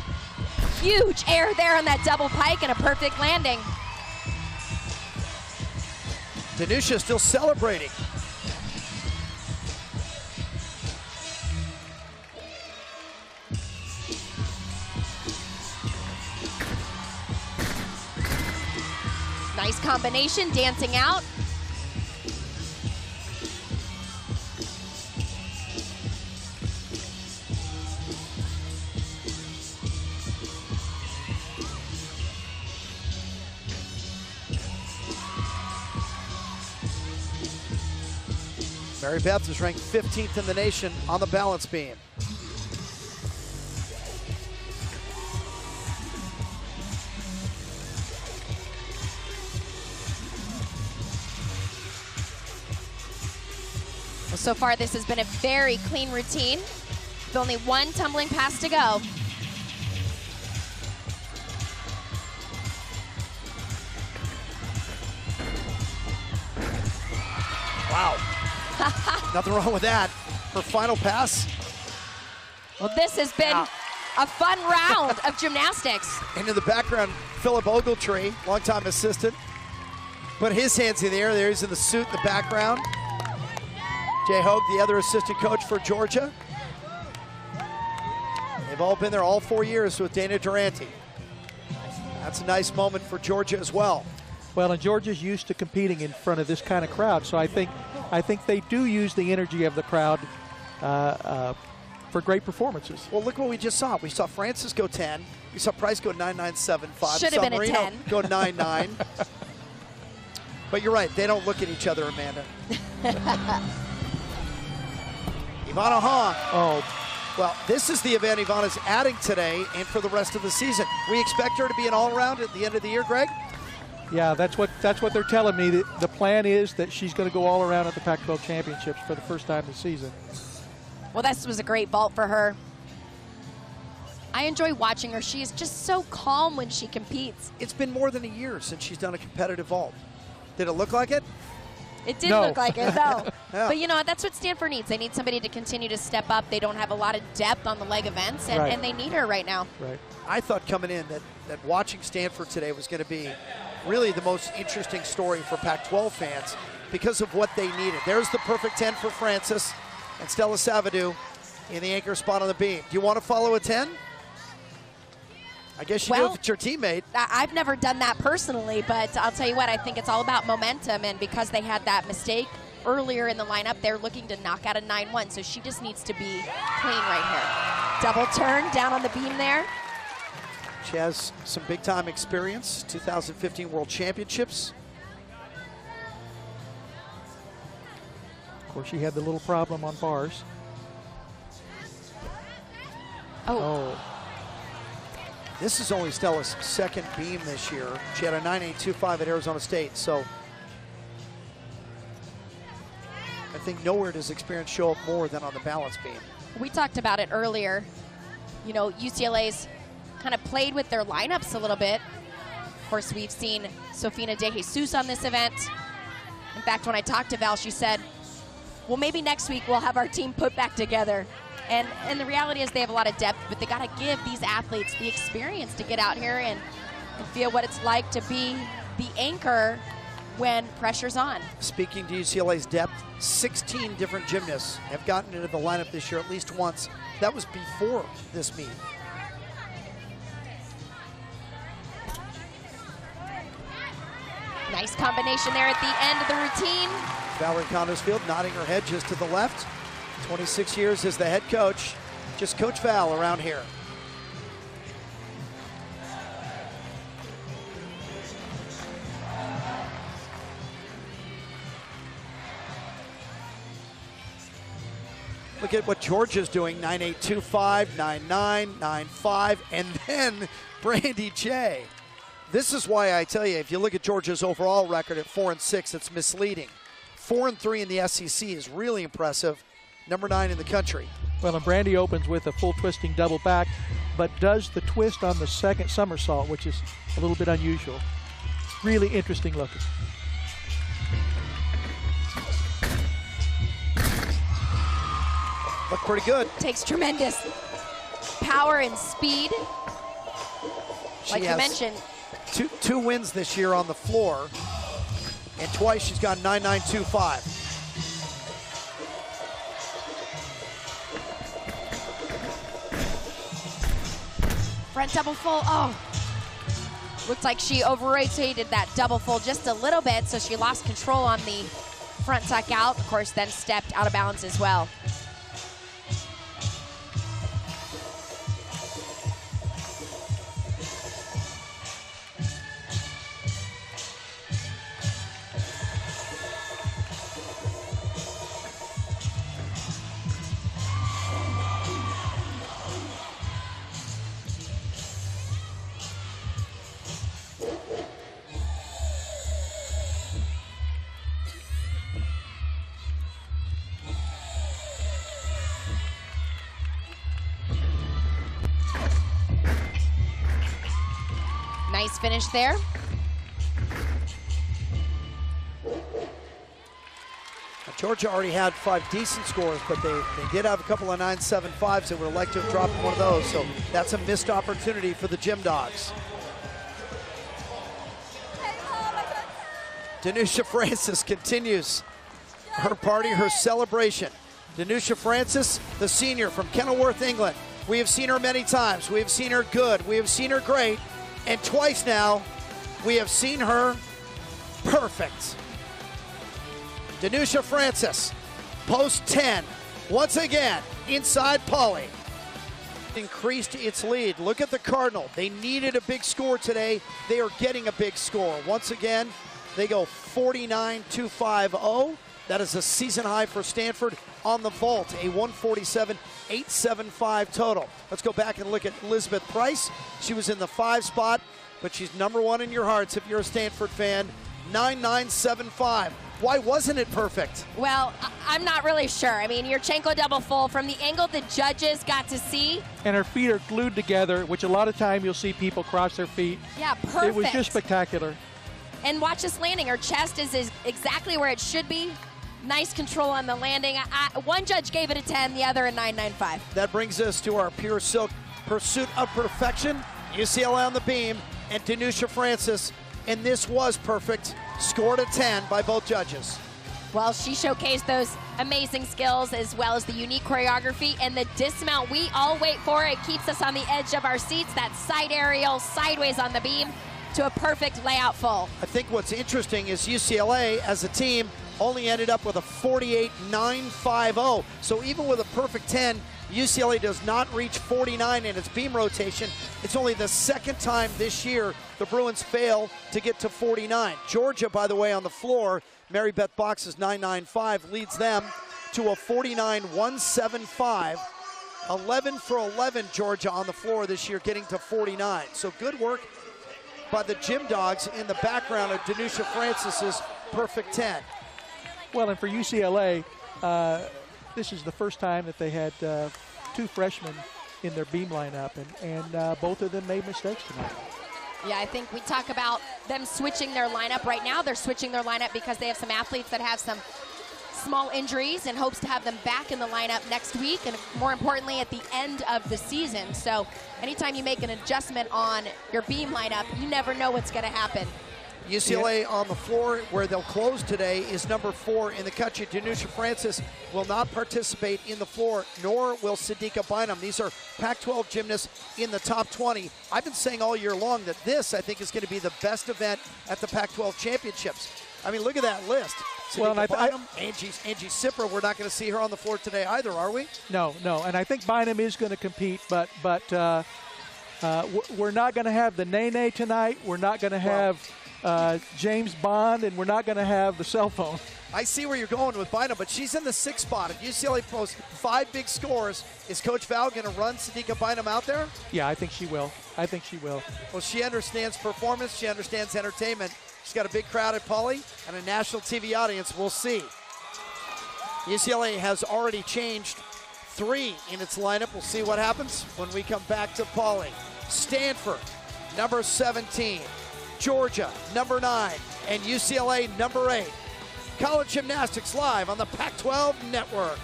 huge air there on that double pike and a perfect landing. Danusha still celebrating. Nice combination, dancing out. Mary Beth is ranked 15th in the nation on the balance beam. Well, so far this has been a very clean routine with only 1 tumbling pass to go. Wow. Nothing wrong with that. Her final pass. Well, this has been a fun round of gymnastics. And in the background, Philip Ogletree, longtime assistant, put his hands in the air. There he's in the suit in the background. Jay Hogue, the other assistant coach for Georgia. They've all been there all 4 years with Dana Durante. That's a nice moment for Georgia as well. Well, and Georgia's used to competing in front of this kind of crowd, so I think they do use the energy of the crowd for great performances. Well, look what we just saw. We saw Francis go 10. We saw Price go 9.975. Should have been a 10. Go 9.9. But you're right. They don't look at each other, Amanda. Ivana Hong. Oh. Well, this is the event Ivana's adding today and for the rest of the season. We expect her to be an all-around at the end of the year, Greg? Yeah, that's what they're telling me. The plan is that she's going to go all around at the Pac-12 championships for the first time this season. Well, this was a great vault for her. I enjoy watching her. She is just so calm when she competes. It's been more than a year since she's done a competitive vault. Did it look like it? It didn't look like it, no. Yeah. But you know, that's what Stanford needs. They need somebody to continue to step up. They don't have a lot of depth on the leg events, and, and they need her right now. Right. I thought coming in that watching Stanford today was going to be really the most interesting story for Pac-12 fans because of what they needed. There's the perfect 10 for Francis and Stella Savadou in the anchor spot on the beam. Do you want to follow a 10? I guess you do if it's your teammate. I've never done that personally, but I'll tell you what, I think it's all about momentum, and because they had that mistake earlier in the lineup, they're looking to knock out a 9-1, so she just needs to be clean right here. Double turn down on the beam there. She has some big-time experience, 2015 World Championships. Of course, she had the little problem on bars. Oh. This is only Stella's second beam this year. She had a 9.825 at Arizona State, so I think nowhere does experience show up more than on the balance beam. We talked about it earlier. You know, UCLA's kind of played with their lineups a little bit. Of course, we've seen Sofina De Jesus on this event. In fact, when I talked to Val, she said, well, maybe next week we'll have our team put back together. And the reality is they have a lot of depth, but they got to give these athletes the experience to get out here and feel what it's like to be the anchor when pressure's on. Speaking to UCLA's depth, 16 different gymnasts have gotten into the lineup this year at least once. That was before this meet. Nice combination there at the end of the routine. Valerie Condersfield nodding her head just to the left. 26 years as the head coach. Just Coach Val around here. Look at what Georgia's doing, 9.825, 9.9, 9.5, and then Brandy J. This is why I tell you, if you look at Georgia's overall record at 4-6, it's misleading. 4-3 in the SEC is really impressive. Number 9 in the country. Well, and Brandy opens with a full twisting double back, but does the twist on the second somersault, which is a little bit unusual. Really interesting looking. Look pretty good. Takes tremendous power and speed. Like you mentioned. Two wins this year on the floor, and twice she's got 9.925. Front double full, Looked like she over-rotated that double full just a little bit, so she lost control on the front tuck out. Of course, then stepped out of bounds as well. Nice finish there. Georgia already had 5 decent scores, but they did have a couple of 9.75s that would have liked to have dropped one of those, so that's a missed opportunity for the Gym Dogs. Danusha Francis continues her party, her celebration. Danusha Francis, the senior from Kenilworth, England. We have seen her many times. We have seen her good. We have seen her great. And twice now, we have seen her perfect. Danusha Francis, post 10, once again, inside Pauly. Increased its lead. Look at the Cardinal. They needed a big score today. They are getting a big score. Once again, they go 49.250. That is a season high for Stanford on the vault, a 147.875 total. Let's go back and look at Elizabeth Price. She was in the 5 spot, but she's number 1 in your hearts if you're a Stanford fan, 9.975. Why wasn't it perfect? Well, I'm not really sure. I mean, Yurchenko double full from the angle the judges got to see. And her feet are glued together, which a lot of time you'll see people cross their feet. Yeah, perfect. It was just spectacular. And watch this landing. Her chest is exactly where it should be. Nice control on the landing. One judge gave it a 10, the other a 9.95. That brings us to our Pure Silk Pursuit of Perfection. UCLA on the beam and Danusha Francis. And this was perfect. Scored a 10 by both judges. Well, she showcased those amazing skills as well as the unique choreography and the dismount we all wait for. It keeps us on the edge of our seats. That side aerial sideways on the beam to a perfect layout full. I think what's interesting is UCLA as a team only ended up with a 48.950. So even with a perfect 10, UCLA does not reach 49 in its beam rotation. It's only the second time this year the Bruins fail to get to 49. Georgia, by the way, on the floor, Mary Beth Box's 9.95 leads them to a 49.175. 11 for 11, Georgia on the floor this year, getting to 49. So good work by the Gym Dogs in the background of Danusha Francis's perfect 10. Well, and for UCLA, this is the first time that they had two freshmen in their beam lineup, and both of them made mistakes tonight. Yeah, I think we talk about them switching their lineup right now. They're switching their lineup because they have some athletes that have some small injuries and hopes to have them back in the lineup next week and more importantly at the end of the season. So anytime you make an adjustment on your beam lineup, you never know what's going to happen. UCLA on the floor where they'll close today is number 4 in the country. Danusha Francis will not participate in the floor, nor will Siddiqa Bynum. These are Pac-12 gymnasts in the top 20. I've been saying all year long that this, I think, is going to be the best event at the Pac-12 championships. I mean, look at that list. Siddiqa Bynum, Angie Sipper, we're not going to see her on the floor today either, are we? No, and I think Bynum is going to compete, but we're not going to have the Nene tonight. We're not going to have James Bond, and we're not going to have the cell phone. I see where you're going with Bynum, but she's in the 6th spot. If UCLA posts 5 big scores, is Coach Val going to run Siddiqa Bynum out there? Yeah, I think she will. Well, she understands performance. She understands entertainment. She's got a big crowd at Pauley and a national TV audience. We'll see. UCLA has already changed 3 in its lineup. We'll see what happens when we come back to Pauley. Stanford, number 17. Georgia, number 9. And UCLA, number 8. College Gymnastics live on the Pac-12 Network.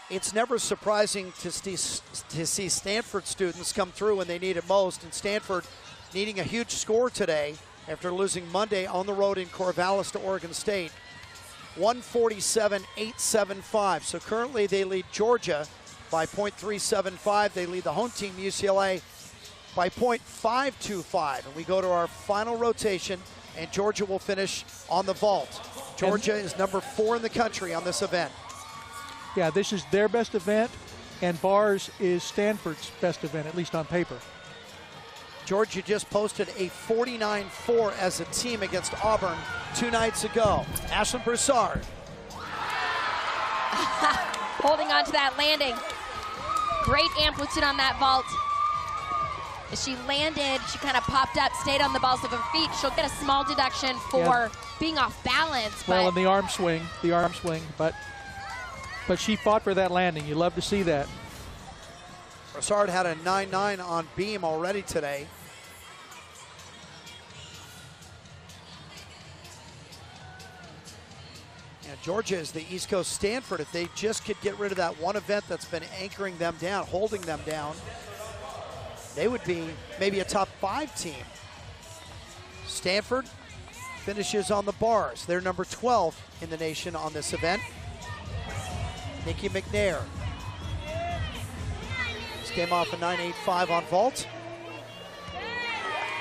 It's never surprising to see Stanford students come through when they need it most, and Stanford needing a huge score today after losing Monday on the road in Corvallis to Oregon State. 147.875. So currently they lead Georgia by .375. They lead the home team, UCLA, by .525. And we go to our final rotation, and Georgia will finish on the vault. Georgia is number 4 in the country on this event. Yeah, this is their best event, and bars is Stanford's best event, at least on paper. Georgia just posted a 49-4 as a team against Auburn 2 nights ago. Ashlyn Broussard. Holding on to that landing. Great amplitude on that vault. As she landed, she kind of popped up, stayed on the balls of her feet. She'll get a small deduction for being off balance. Well, in the arm swing, but she fought for that landing. You love to see that. Broussard had a 9.9 on beam already today. And Georgia is the East Coast Stanford. If they just could get rid of that one event that's been anchoring them down, holding them down, they would be maybe a top 5 team. Stanford finishes on the bars. They're number 12 in the nation on this event. Nikki McNair. This came off a 9.85 on vault.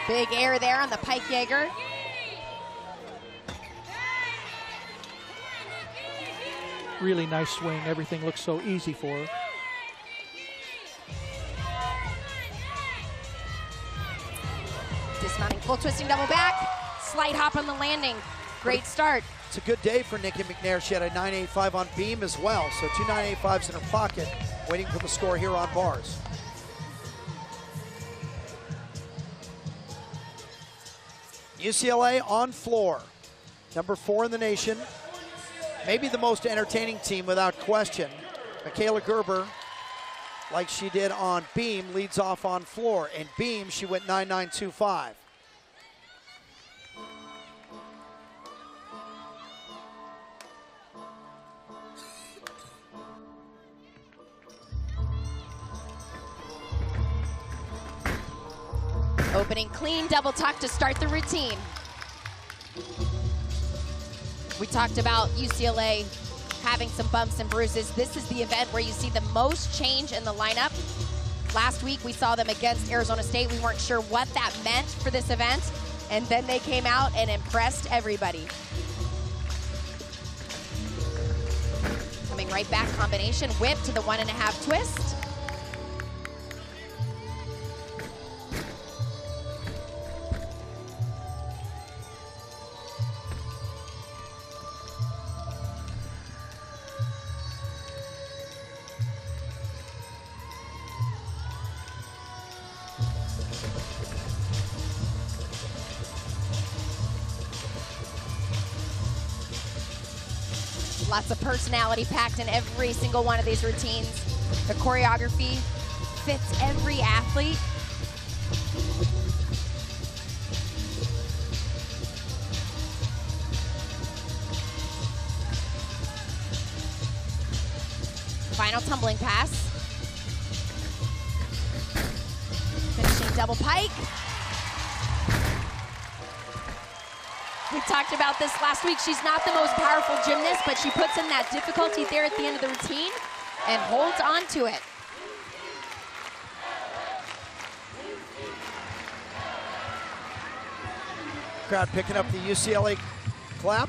Big air there on the Pike Jaeger. Really nice swing. Everything looks so easy for her. Dismounting, full twisting double back. Slight hop on the landing. Great start. It's a good day for Nikki McNair. She had a 9.85 on beam as well. So 2 9.85s in her pocket, waiting for the score here on bars. UCLA on floor. Number 4 in the nation. Maybe the most entertaining team without question. Michaela Gerber like she did on beam, leads off on floor. And beam, she went 9.925. Opening clean double tuck to start the routine. We talked about UCLA having some bumps and bruises. This is the event where you see the most change in the lineup. Last week we saw them against Arizona State. We weren't sure what that meant for this event, and then they came out and impressed everybody. Coming right back, combination whip to the 1.5 twist. Lots of personality packed in every single one of these routines. The choreography fits every athlete. Final tumbling pass. Finishing double pike. We talked about this last week. She's not the most powerful gymnast, but she puts in that difficulty there at the end of the routine and holds on to it. Crowd picking up the UCLA clap.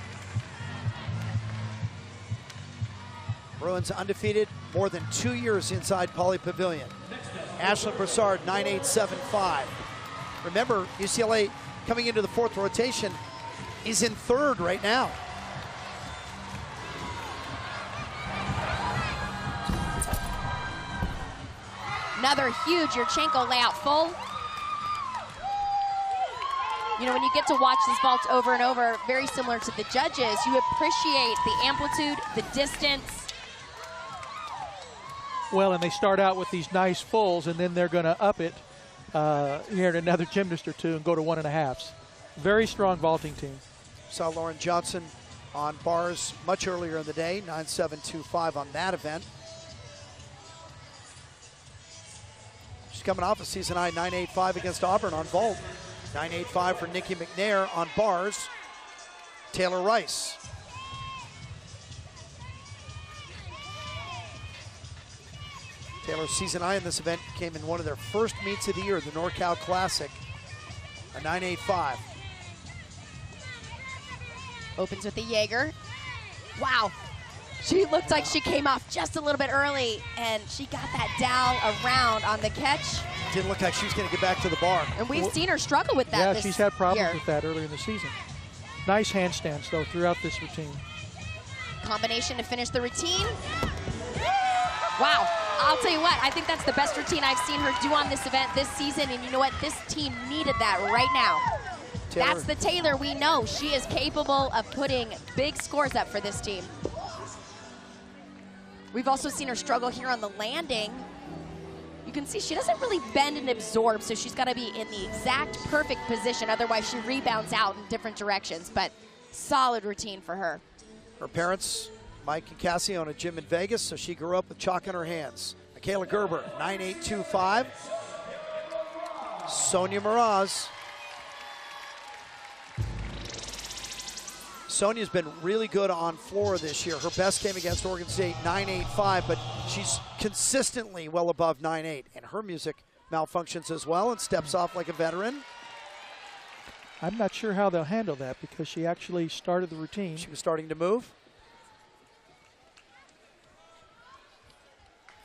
Bruins undefeated, more than 2 years inside Pauley Pavilion. Ashlyn Broussard, 9.875. Remember, UCLA coming into the fourth rotation is in third right now. Another huge Yurchenko layout full. You know, when you get to watch this vault over and over, very similar to the judges, you appreciate the amplitude, the distance. Well, and they start out with these nice fulls, and then they're going to up it here in another gymnast or two and go to 1.5s. Very strong vaulting team. Saw Lauren Johnson on bars much earlier in the day, 9.725 on that event. She's coming off a season high 9.85 against Auburn on vault. 9.85 for Nikki McNair on bars. Taylor Rice. Taylor's season high in this event came in one of their first meets of the year, the NorCal Classic, a 9.85. Opens with the Jaeger. Wow. She looked like she came off just a little bit early, and she got that dowel around on the catch. Didn't look like she was going to get back to the bar. And we've seen her struggle with that Yeah, this she's had problems year. with that earlier in the season. Nice handstands, though, throughout this routine. Combination to finish the routine. Wow. I'll tell you what, I think that's the best routine I've seen her do on this event this season, and you know what? This team needed that right now. Taylor. That's the Taylor we know. She is capable of putting big scores up for this team. We've also seen her struggle here on the landing. You can see she doesn't really bend and absorb, so she's got to be in the exact perfect position. Otherwise, she rebounds out in different directions, but solid routine for her. Her parents, Mike and Cassie, own a gym in Vegas, so she grew up with chalk in her hands. Michaela Gerber, 9.825. Sonia Mraz. Sonia's been really good on floor this year. Her best came against Oregon State, 9.85, but she's consistently well above 9.8. And her music malfunctions as well and steps off like a veteran. I'm not sure how they'll handle that because she actually started the routine. She was starting to move.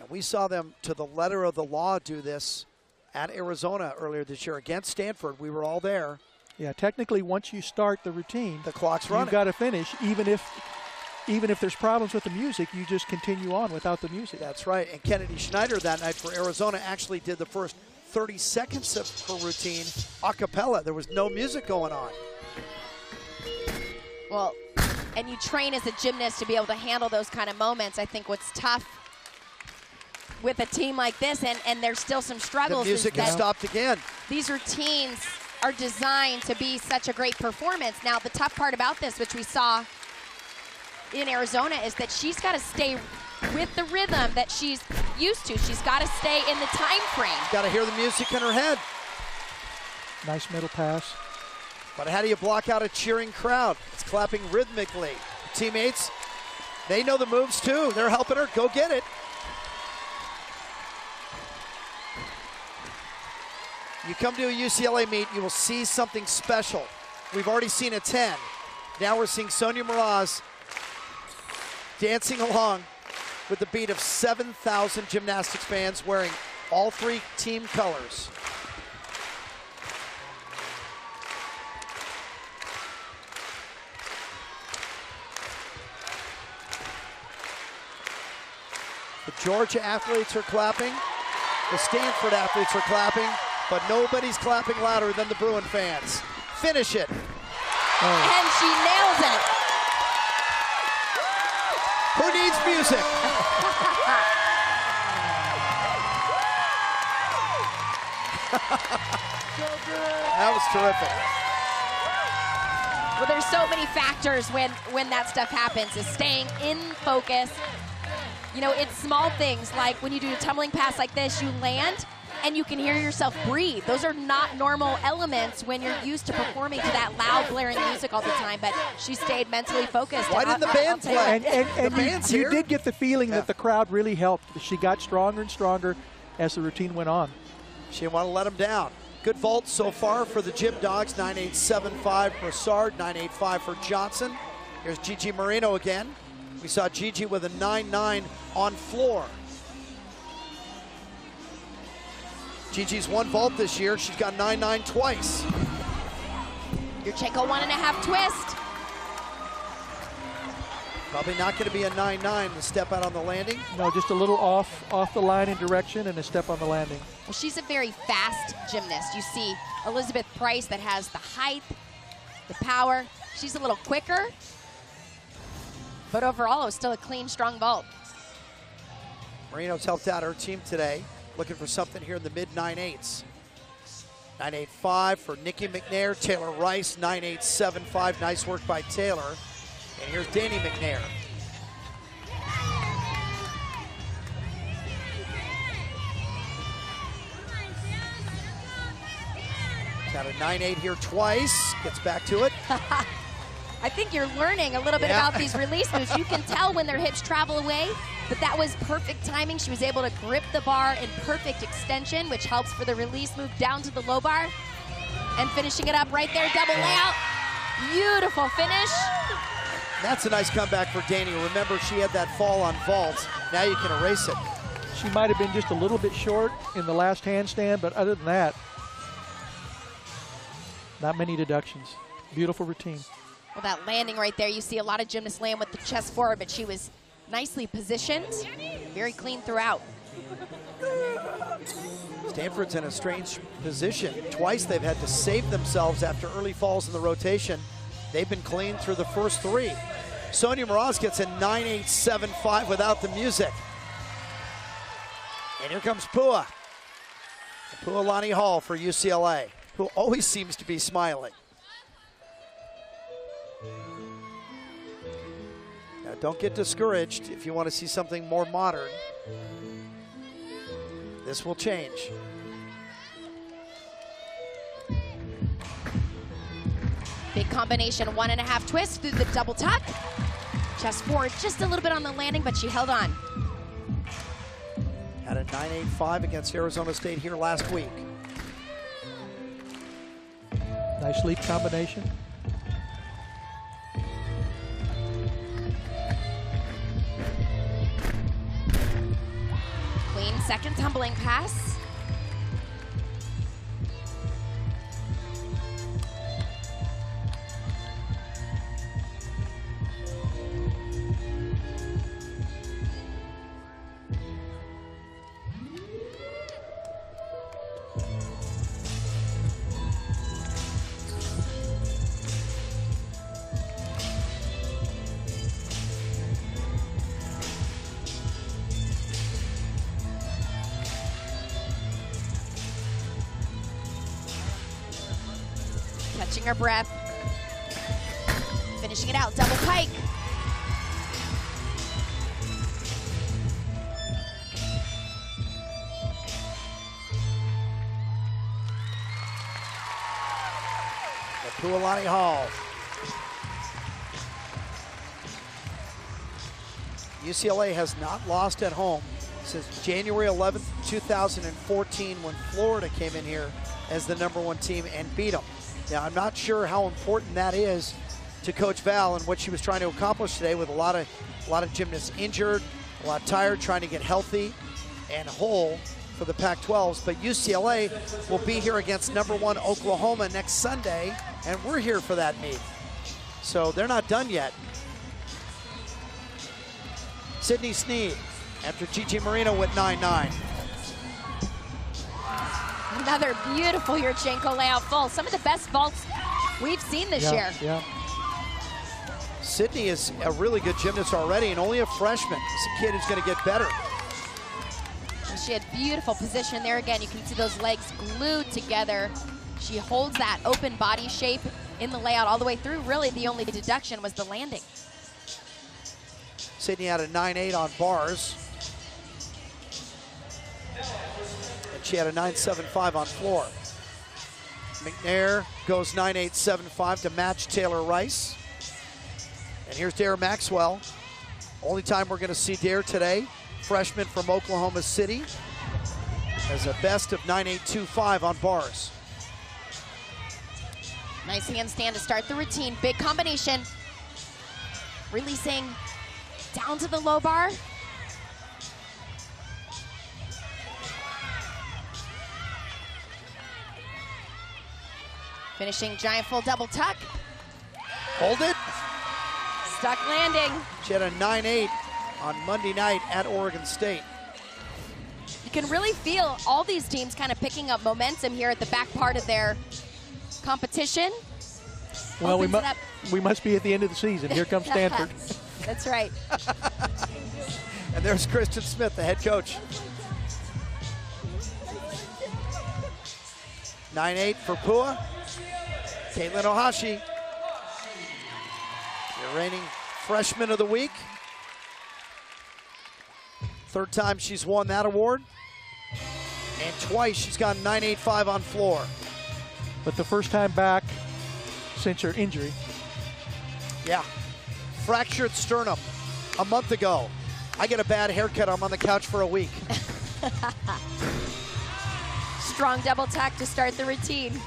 And we saw them to the letter of the law do this at Arizona earlier this year against Stanford. We were all there. Yeah, technically, once you start the routine, the clock's running. You've got to finish. Even if there's problems with the music, you just continue on without the music. That's right. And Kennedy Schneider that night for Arizona actually did the first 30 seconds of her routine a cappella. There was no music going on. Well, and you train as a gymnast to be able to handle those kind of moments. I think what's tough with a team like this, and there's still some struggles. The music has stopped again. These routines are designed to be such a great performance. Now, the tough part about this, which we saw in Arizona, is that she's got to stay with the rhythm that she's used to. She's got to stay in the time frame. Got to hear the music in her head. Nice middle pass. But how do you block out a cheering crowd? It's clapping rhythmically. Teammates, they know the moves too. They're helping her. Go get it. You come to a UCLA meet, you will see something special. We've already seen a 10. Now we're seeing Sonia Mraz dancing along with the beat of 7,000 gymnastics fans wearing all three team colors. The Georgia athletes are clapping. The Stanford athletes are clapping, but nobody's clapping louder than the Bruin fans. Finish it. And she nails it. Who needs music? That was terrific. Well, there's so many factors when that stuff happens, is staying in focus. You know, it's small things like when you do a tumbling pass like this, you land and you can hear yourself breathe. Those are not normal elements when you're used to performing to that loud, blaring music all the time, but she stayed mentally focused. Why didn't the band play? And you did get the feeling that the crowd really helped. She got stronger and stronger as the routine went on. She didn't want to let them down. Good vault so far for the Gym Dogs. 9.875 for Broussard, 9.85 for Johnson. Here's Gigi Marino again. We saw Gigi with a 9.9 on floor. Gigi's won vault this year. She's got 9.9 twice. Yurchenko 1.5 twist. Probably not going to be a 9.9 to step out on the landing. No, just a little off the line in direction and a step on the landing. Well, she's a very fast gymnast. You see Elizabeth Price that has the height, the power. She's a little quicker. But overall, it was still a clean, strong vault. Marino's helped out her team today, looking for something here in the mid 9.8s. 9.85 for Nikki McNair. Taylor Rice, 9.875. Nice work by Taylor. And here's Danny McNair. Got a 9.8 here twice. Gets back to it. I think you're learning a little bit about these release moves. You can tell when their hips travel away, but that was perfect timing. She was able to grip the bar in perfect extension, which helps for the release move down to the low bar. And finishing it up right there, double layout. Beautiful finish. That's a nice comeback for Danny. Remember, she had that fall on vault. Now you can erase it. She might have been just a little bit short in the last handstand, but other than that, not many deductions. Beautiful routine. Well, that landing right there, you see a lot of gymnasts land with the chest forward, but she was nicely positioned, very clean throughout. Stanford's in a strange position. Twice they've had to save themselves after early falls in the rotation. They've been clean through the first three. Sonia Mraz gets a 9.875 without the music. And here comes Pua. Pualani Hall for UCLA, who always seems to be smiling. Now, don't get discouraged if you want to see something more modern. This will change. Big combination, 1.5 twist through the double tuck. Chest forward just a little bit on the landing, but she held on. Had a 9.85 against Arizona State here last week. Nice leap combination. Clean second tumbling pass. Catching her breath. Finishing it out, double pike. Pualani Hall. UCLA has not lost at home since January 11th, 2014, when Florida came in here as the #1 team and beat them. Now, I'm not sure how important that is to Coach Val and what she was trying to accomplish today, with a lot of gymnasts injured, a lot tired, trying to get healthy and whole for the Pac-12s. But UCLA will be here against #1 Oklahoma next Sunday, and we're here for that meet. So they're not done yet. Sydney Sneed after Gigi Marino with 9-9. Another beautiful Yurchenko layout full. Some of the best vaults we've seen this year. Yeah. Sydney is a really good gymnast already and only a freshman. It's a kid who's going to get better. And she had beautiful position there again. You can see those legs glued together. She holds that open body shape in the layout all the way through. Really, the only deduction was the landing. Sydney had a 9.8 on bars. And she had a 9.75 on floor. McNair goes 9.875 to match Taylor Rice. And here's Dare Maxwell. Only time we're going to see Dare today. Freshman from Oklahoma City. Has a best of 9.825 on bars. Nice handstand to start the routine. Big combination. Releasing down to the low bar. Finishing giant full double tuck. Hold it. Stuck landing. She had a 9.8 on Monday night at Oregon State. You can really feel all these teams kind of picking up momentum here at the back part of their competition. Well, we must be at the end of the season. Here comes Stanford. That's right. And there's Kristen Smith, the head coach. 9.8 for Pua. Caitlin Ohashi, the reigning freshman of the week. Third time she's won that award. And twice she's gotten 9.85 on floor. But the first time back since her injury. Yeah. Fractured sternum a month ago. I get a bad haircut, I'm on the couch for a week. Strong double tack to start the routine.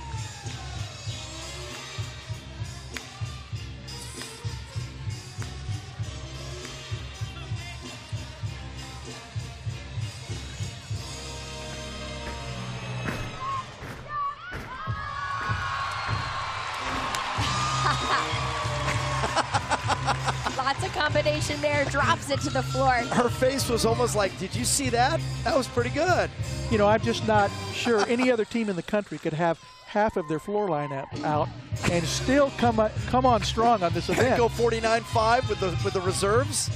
Lots of combination there, drops it to the floor. Her face was almost like, did you see that? That was pretty good. You know, I'm just not sure any other team in the country could have half of their floor lineup out and still come on strong on this event. Go 49.5 with the reserves.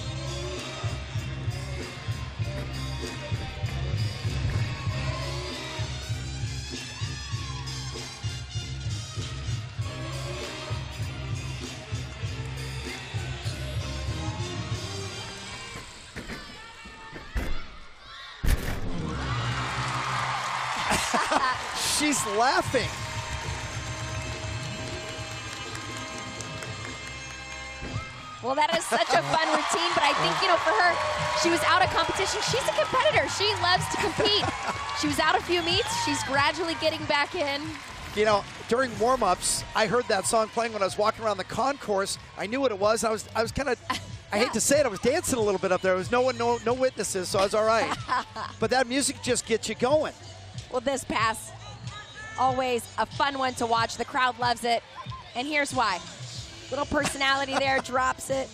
She's laughing. Well, that is such a fun routine, but I think, you know, for her, she was out of competition. She's a competitor. She loves to compete. She was out a few meets. She's gradually getting back in. You know, during warm-ups, I heard that song playing when I was walking around the concourse. I knew what it was. I was kind of, I hate to say it, I was dancing a little bit up there. There was no witnesses, so I was all right. But that music just gets you going. Well, this pass, always a fun one to watch. The crowd loves it, and here's why. Little personality there, drops it.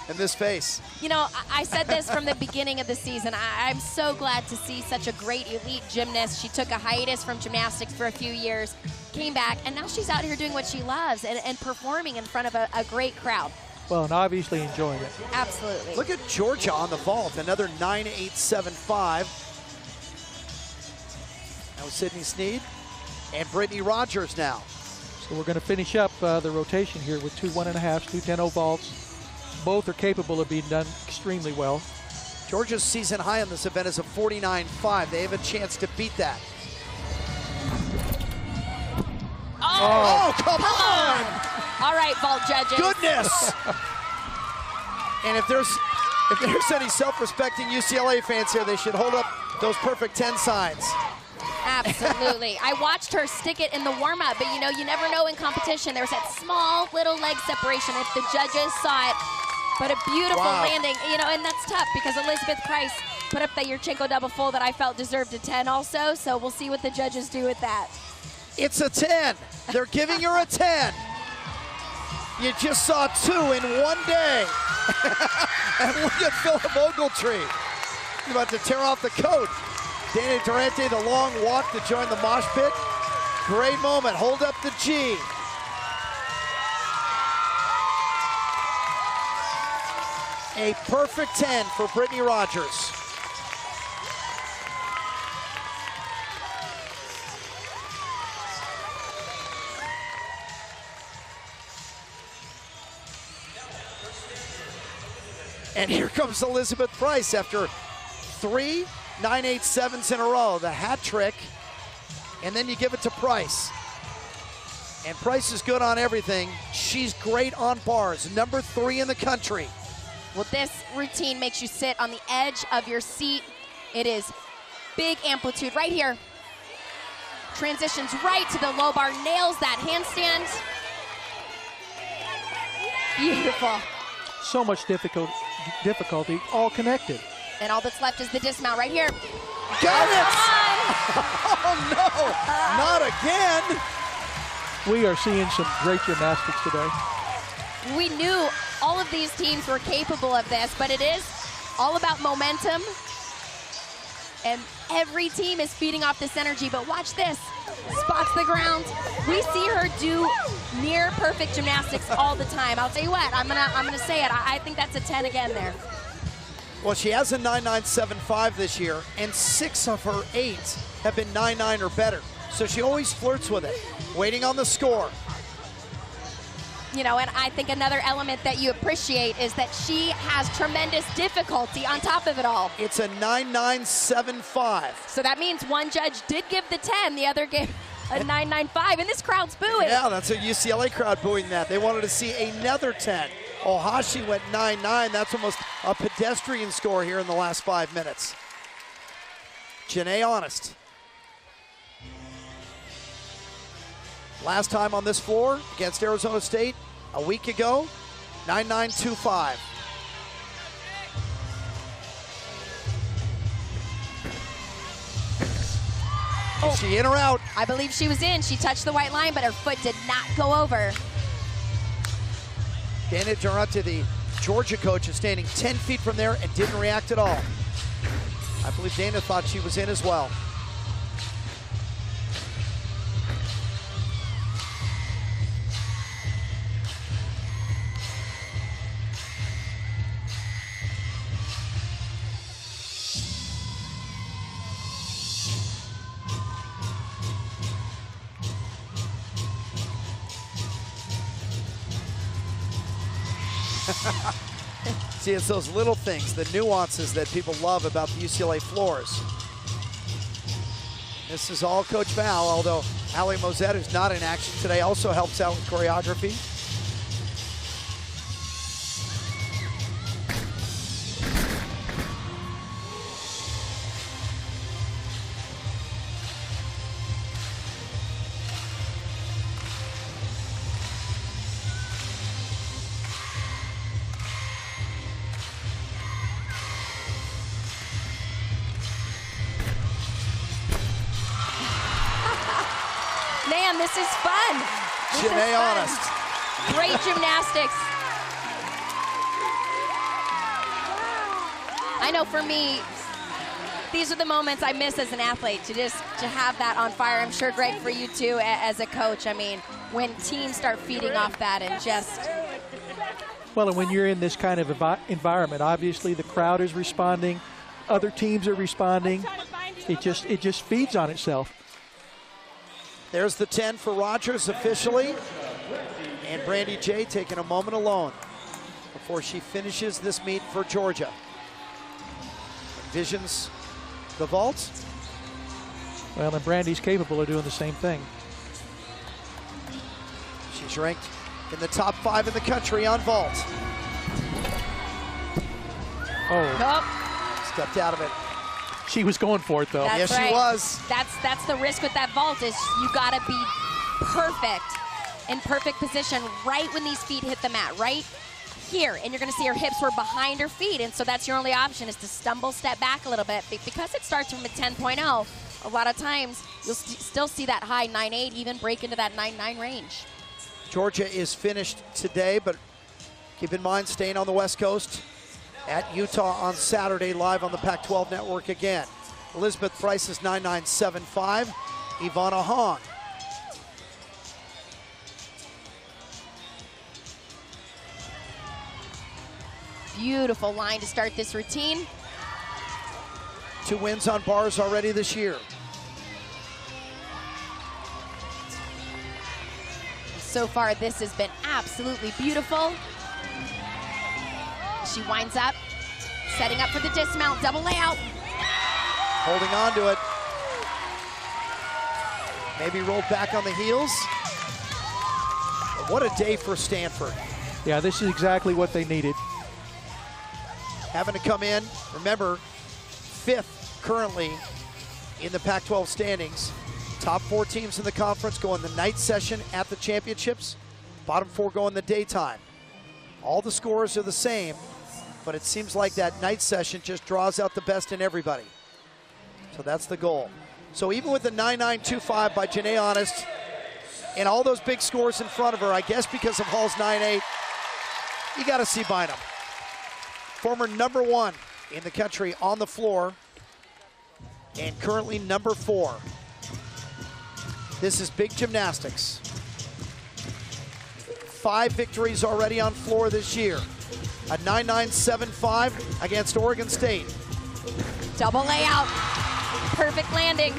And this face. You know, I said this from the beginning of the season. I'm so glad to see such a great elite gymnast. She took a hiatus from gymnastics for a few years, came back, and now she's out here doing what she loves and performing in front of a great crowd. Well, and obviously enjoying it. Absolutely. Look at Georgia on the vault, another 9.875. That was Sydney Sneed and Brittany Rogers now. So we're going to finish up the rotation here with 2 1.5s, 2 10-0 vaults. Both are capable of being done extremely well. Georgia's season high on this event is a 49.5. They have a chance to beat that. Oh, come on! All right, vault judges. Goodness! And if there's any self-respecting UCLA fans here, they should hold up those perfect 10 signs. Absolutely. I watched her stick it in the warm-up, but you never know in competition. There's that small little leg separation if the judges saw it. But a beautiful landing, and that's tough because Elizabeth Price put up that Yurchenko double full that I felt deserved a 10 also, so we'll see what the judges do with that. It's a 10. They're giving her a 10. You just saw 2 in one day. And look at Philip Ogletree. He's about to tear off the coat. Dana Durante, the long walk to join the mosh pit. Great moment. Hold up the G. A perfect 10 for Brittany Rogers. And here comes Elizabeth Price after 3 9.87s in a row. The hat trick, and then you give it to Price. And Price is good on everything. She's great on bars, number 3 in the country. Well, this routine makes you sit on the edge of your seat. It is big amplitude right here. Transitions right to the low bar, nails that handstand. Beautiful. So much difficulty, all connected. And all that's left is the dismount right here. Got it! Oh no, not again. We are seeing some great gymnastics today. We knew all of these teams were capable of this, but it is all about momentum. And every team is feeding off this energy, but watch this. Spots the ground. We see her do near perfect gymnastics all the time. I'll tell you what, I'm gonna say it. I think that's a 10 again there. Well, she has a 9.975 this year, and 6 of her 8 have been 9.9 or better. So she always flirts with it, waiting on the score. And I think another element that you appreciate is that she has tremendous difficulty on top of it all. It's a 9.975. So that means one judge did give the 10, the other gave a 9.95, and this crowd's booing. Yeah, that's a UCLA crowd booing that. They wanted to see another 10. Ohashi went 9.9. That's almost a pedestrian score here in the last 5 minutes. Janae Honest. Last time on this floor against Arizona State a week ago, 9.925. Is she in or out? I believe she was in. She touched the white line, but her foot did not go over. Dana Durante, the Georgia coach, is standing 10 feet from there and didn't react at all. I believe Dana thought she was in as well. See, it's those little things, the nuances that people love about the UCLA floors. This is all Coach Val, although Ali Mozette, who's not in action today, also helps out with choreography. Man, this is fun. Janae Honest. Great gymnastics. I know for me, these are the moments I miss as an athlete, to have that on fire. I'm sure, Greg, for you too, as a coach. I mean, when teams start feeding off that and just... Well, and when you're in this kind of environment, obviously the crowd is responding, other teams are responding. It just feeds on itself. There's the 10 for Rogers officially. And Brandy J taking a moment alone before she finishes this meet for Georgia. Envisions the vault. Well, and Brandy's capable of doing the same thing. She's ranked in the top 5 in the country on vault. Oh. Nope. Stepped out of it. She was going for it, though. That's yes, right. she was. That's the risk with that vault is you got to be perfect, in perfect position right when these feet hit the mat, right here. And you're going to see her hips were behind her feet, and so that's your only option is to stumble, step back a little bit. Because it starts from a 10.0, a lot of times you'll still see that high 9.8, even break into that 9.9 range. Georgia is finished today, but keep in mind, staying on the West Coast at Utah on Saturday, live on the Pac-12 Network again. Elizabeth Price is 9.975. Ivana Hong. Beautiful line to start this routine. 2 wins on bars already this year. So far, this has been absolutely beautiful. She winds up, setting up for the dismount, double layout. Holding on to it. Maybe rolled back on the heels. But what a day for Stanford. Yeah, this is exactly what they needed. Having to come in, remember, 5th currently in the Pac-12 standings. Top 4 teams in the conference go in the night session at the championships. Bottom 4 go in the daytime. All the scores are the same, but it seems like that night session just draws out the best in everybody. So that's the goal. So even with the 9.925 by Janae Honest and all those big scores in front of her, I guess because of Hall's 9.8, you got to see Bynum. Former number 1 in the country on the floor and currently number 4. This is big gymnastics. 5 victories already on floor this year. A 9.975 against Oregon State. Double layout. Perfect landing.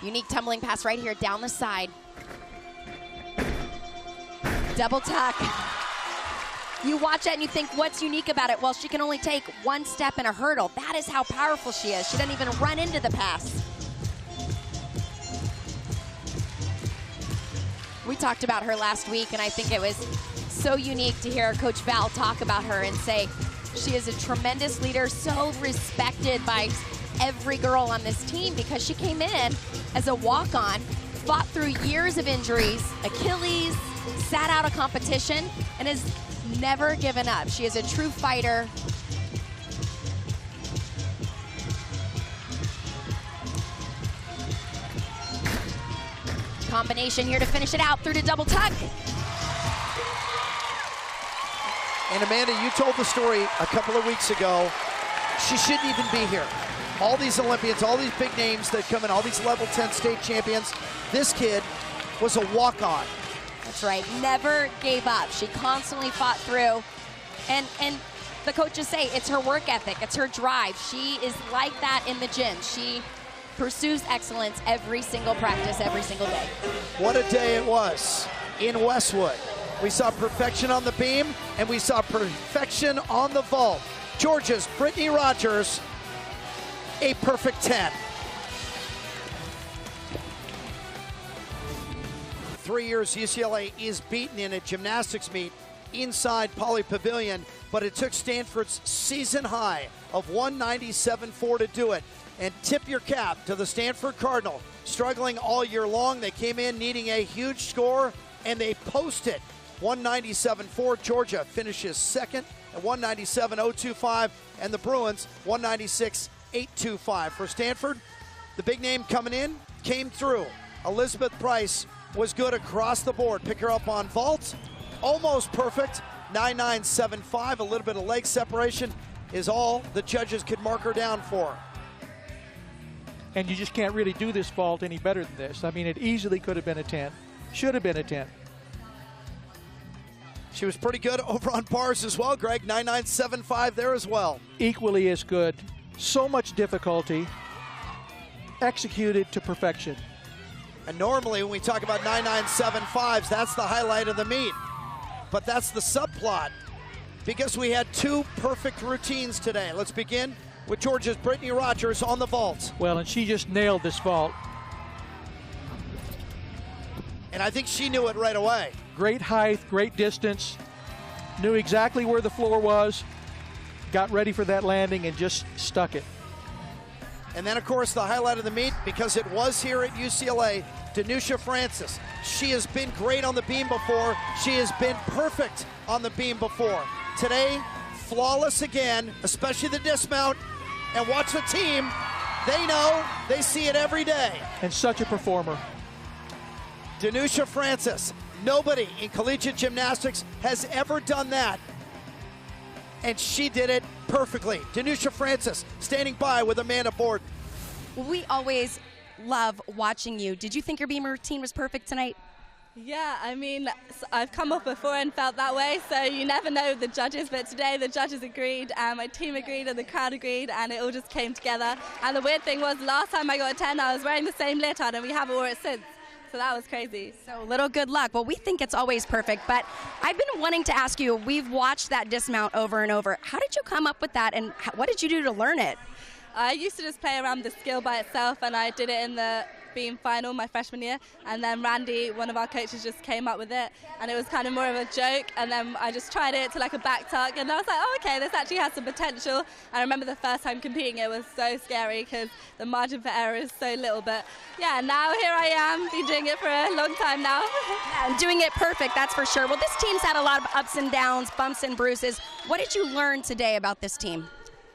Unique tumbling pass right here down the side. Double tuck. You watch that and you think, what's unique about it? Well, she can only take 1 step in a hurdle. That is how powerful she is. She doesn't even run into the pass. We talked about her last week, and I think it was so unique to hear Coach Val talk about her and say she is a tremendous leader, so respected by every girl on this team because she came in as a walk-on, fought through years of injuries, Achilles, sat out of competition, and has never given up. She is a true fighter. Combination here to finish it out through to double tuck. And Amanda, you told the story a couple of weeks ago. She shouldn't even be here. All these Olympians, all these big names that come in, all these level 10 state champions. This kid was a walk-on. That's right, never gave up. She constantly fought through. And the coaches say it's her work ethic, it's her drive. She is like that in the gym. She pursues excellence every single practice, every single day. What a day it was in Westwood. We saw perfection on the beam, and we saw perfection on the vault. Georgia's Brittany Rogers, a perfect 10. 3 years UCLA is beaten in a gymnastics meet inside Pauley Pavilion, but it took Stanford's season high of 197.4 to do it. And tip your cap to the Stanford Cardinal. Struggling all year long, they came in needing a huge score, and they posted 197.4. Georgia finishes second at 197.025, and the Bruins 196.825. For Stanford, the big name coming in came through. Elizabeth Price was good across the board. Pick her up on vault, almost perfect, 9.975. A little bit of leg separation is all the judges could mark her down for. And you just can't really do this vault any better than this. I mean, it easily could have been a 10. Should have been a 10. She was pretty good over on bars as well, Greg. 9.975 there as well. Equally as good. So much difficulty, executed to perfection. And normally when we talk about 9.975s, that's the highlight of the meet. But that's the subplot, because we had two perfect routines today. Let's begin with Georgia's Brittany Rogers on the vault. Well, and she just nailed this vault. And I think she knew it right away. Great height, great distance, knew exactly where the floor was, got ready for that landing and just stuck it. And then, of course, the highlight of the meet, because it was here at UCLA, Danusha Francis. She has been great on the beam before. She has been perfect on the beam before. Today, flawless again, especially the dismount. And watch the team. They know, they see it every day. And such a performer. Danusha Francis. Nobody in collegiate gymnastics has ever done that. And she did it perfectly. Danusha Francis standing by with Amanda Borden. We always love watching you. Did you think your beam routine was perfect tonight? Yeah, I mean, I've come off before and felt that way, so you never know the judges, but today the judges agreed, and my team agreed, and the crowd agreed, and it all just came together. And the weird thing was, last time I got a 10, I was wearing the same leotard, and we haven't worn it since. So that was crazy. So little good luck. Well, we think it's always perfect, but I've been wanting to ask you, we've watched that dismount over and over. How did you come up with that, and what did you do to learn it? I used to just play around with the skill by itself, and I did it in the beam final my freshman year, and then Randy, one of our coaches, just came up with it, and it was kind of more of a joke, and then I just tried it to like a back tuck, and I was like, oh, okay, this actually has some potential. I remember the first time competing, it was so scary because the margin for error is so little, but yeah, now here I am, been doing it for a long time now. Yeah, and doing it perfect, that's for sure. Well, this team's had a lot of ups and downs, bumps and bruises. What did you learn today about this team?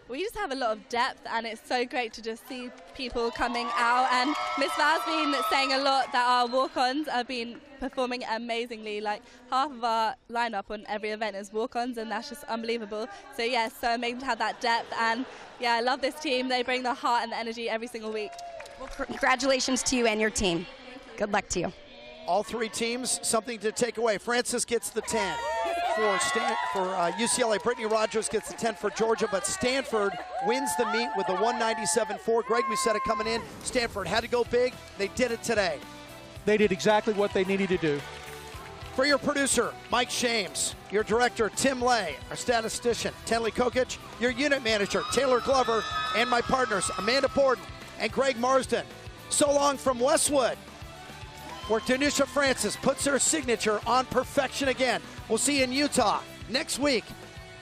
We just have a lot of depth, and it's so great to just see people coming out. And Miss Val's been saying a lot that our walk-ons have been performing amazingly. Like half of our lineup on every event is walk-ons, and that's just unbelievable. So yeah, it's so amazing to have that depth. And yeah, I love this team. They bring the heart and the energy every single week. Well, congratulations to you and your team. Good luck to you. All three teams, something to take away. Francis gets the 10 for UCLA. Brittany Rogers gets the 10 for Georgia, but Stanford wins the meet with the 197.4. Greg, we said it coming in. Stanford had to go big. They did it today. They did exactly what they needed to do. For your producer, Mike Shames, your director, Tim Lay, our statistician, Tenley Kokic, your unit manager, Taylor Glover, and my partners, Amanda Borden and Greg Marsden. So long from Westwood, where Danusha Francis puts her signature on perfection again. We'll see you in Utah next week,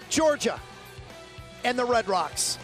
Georgia and the Red Rocks.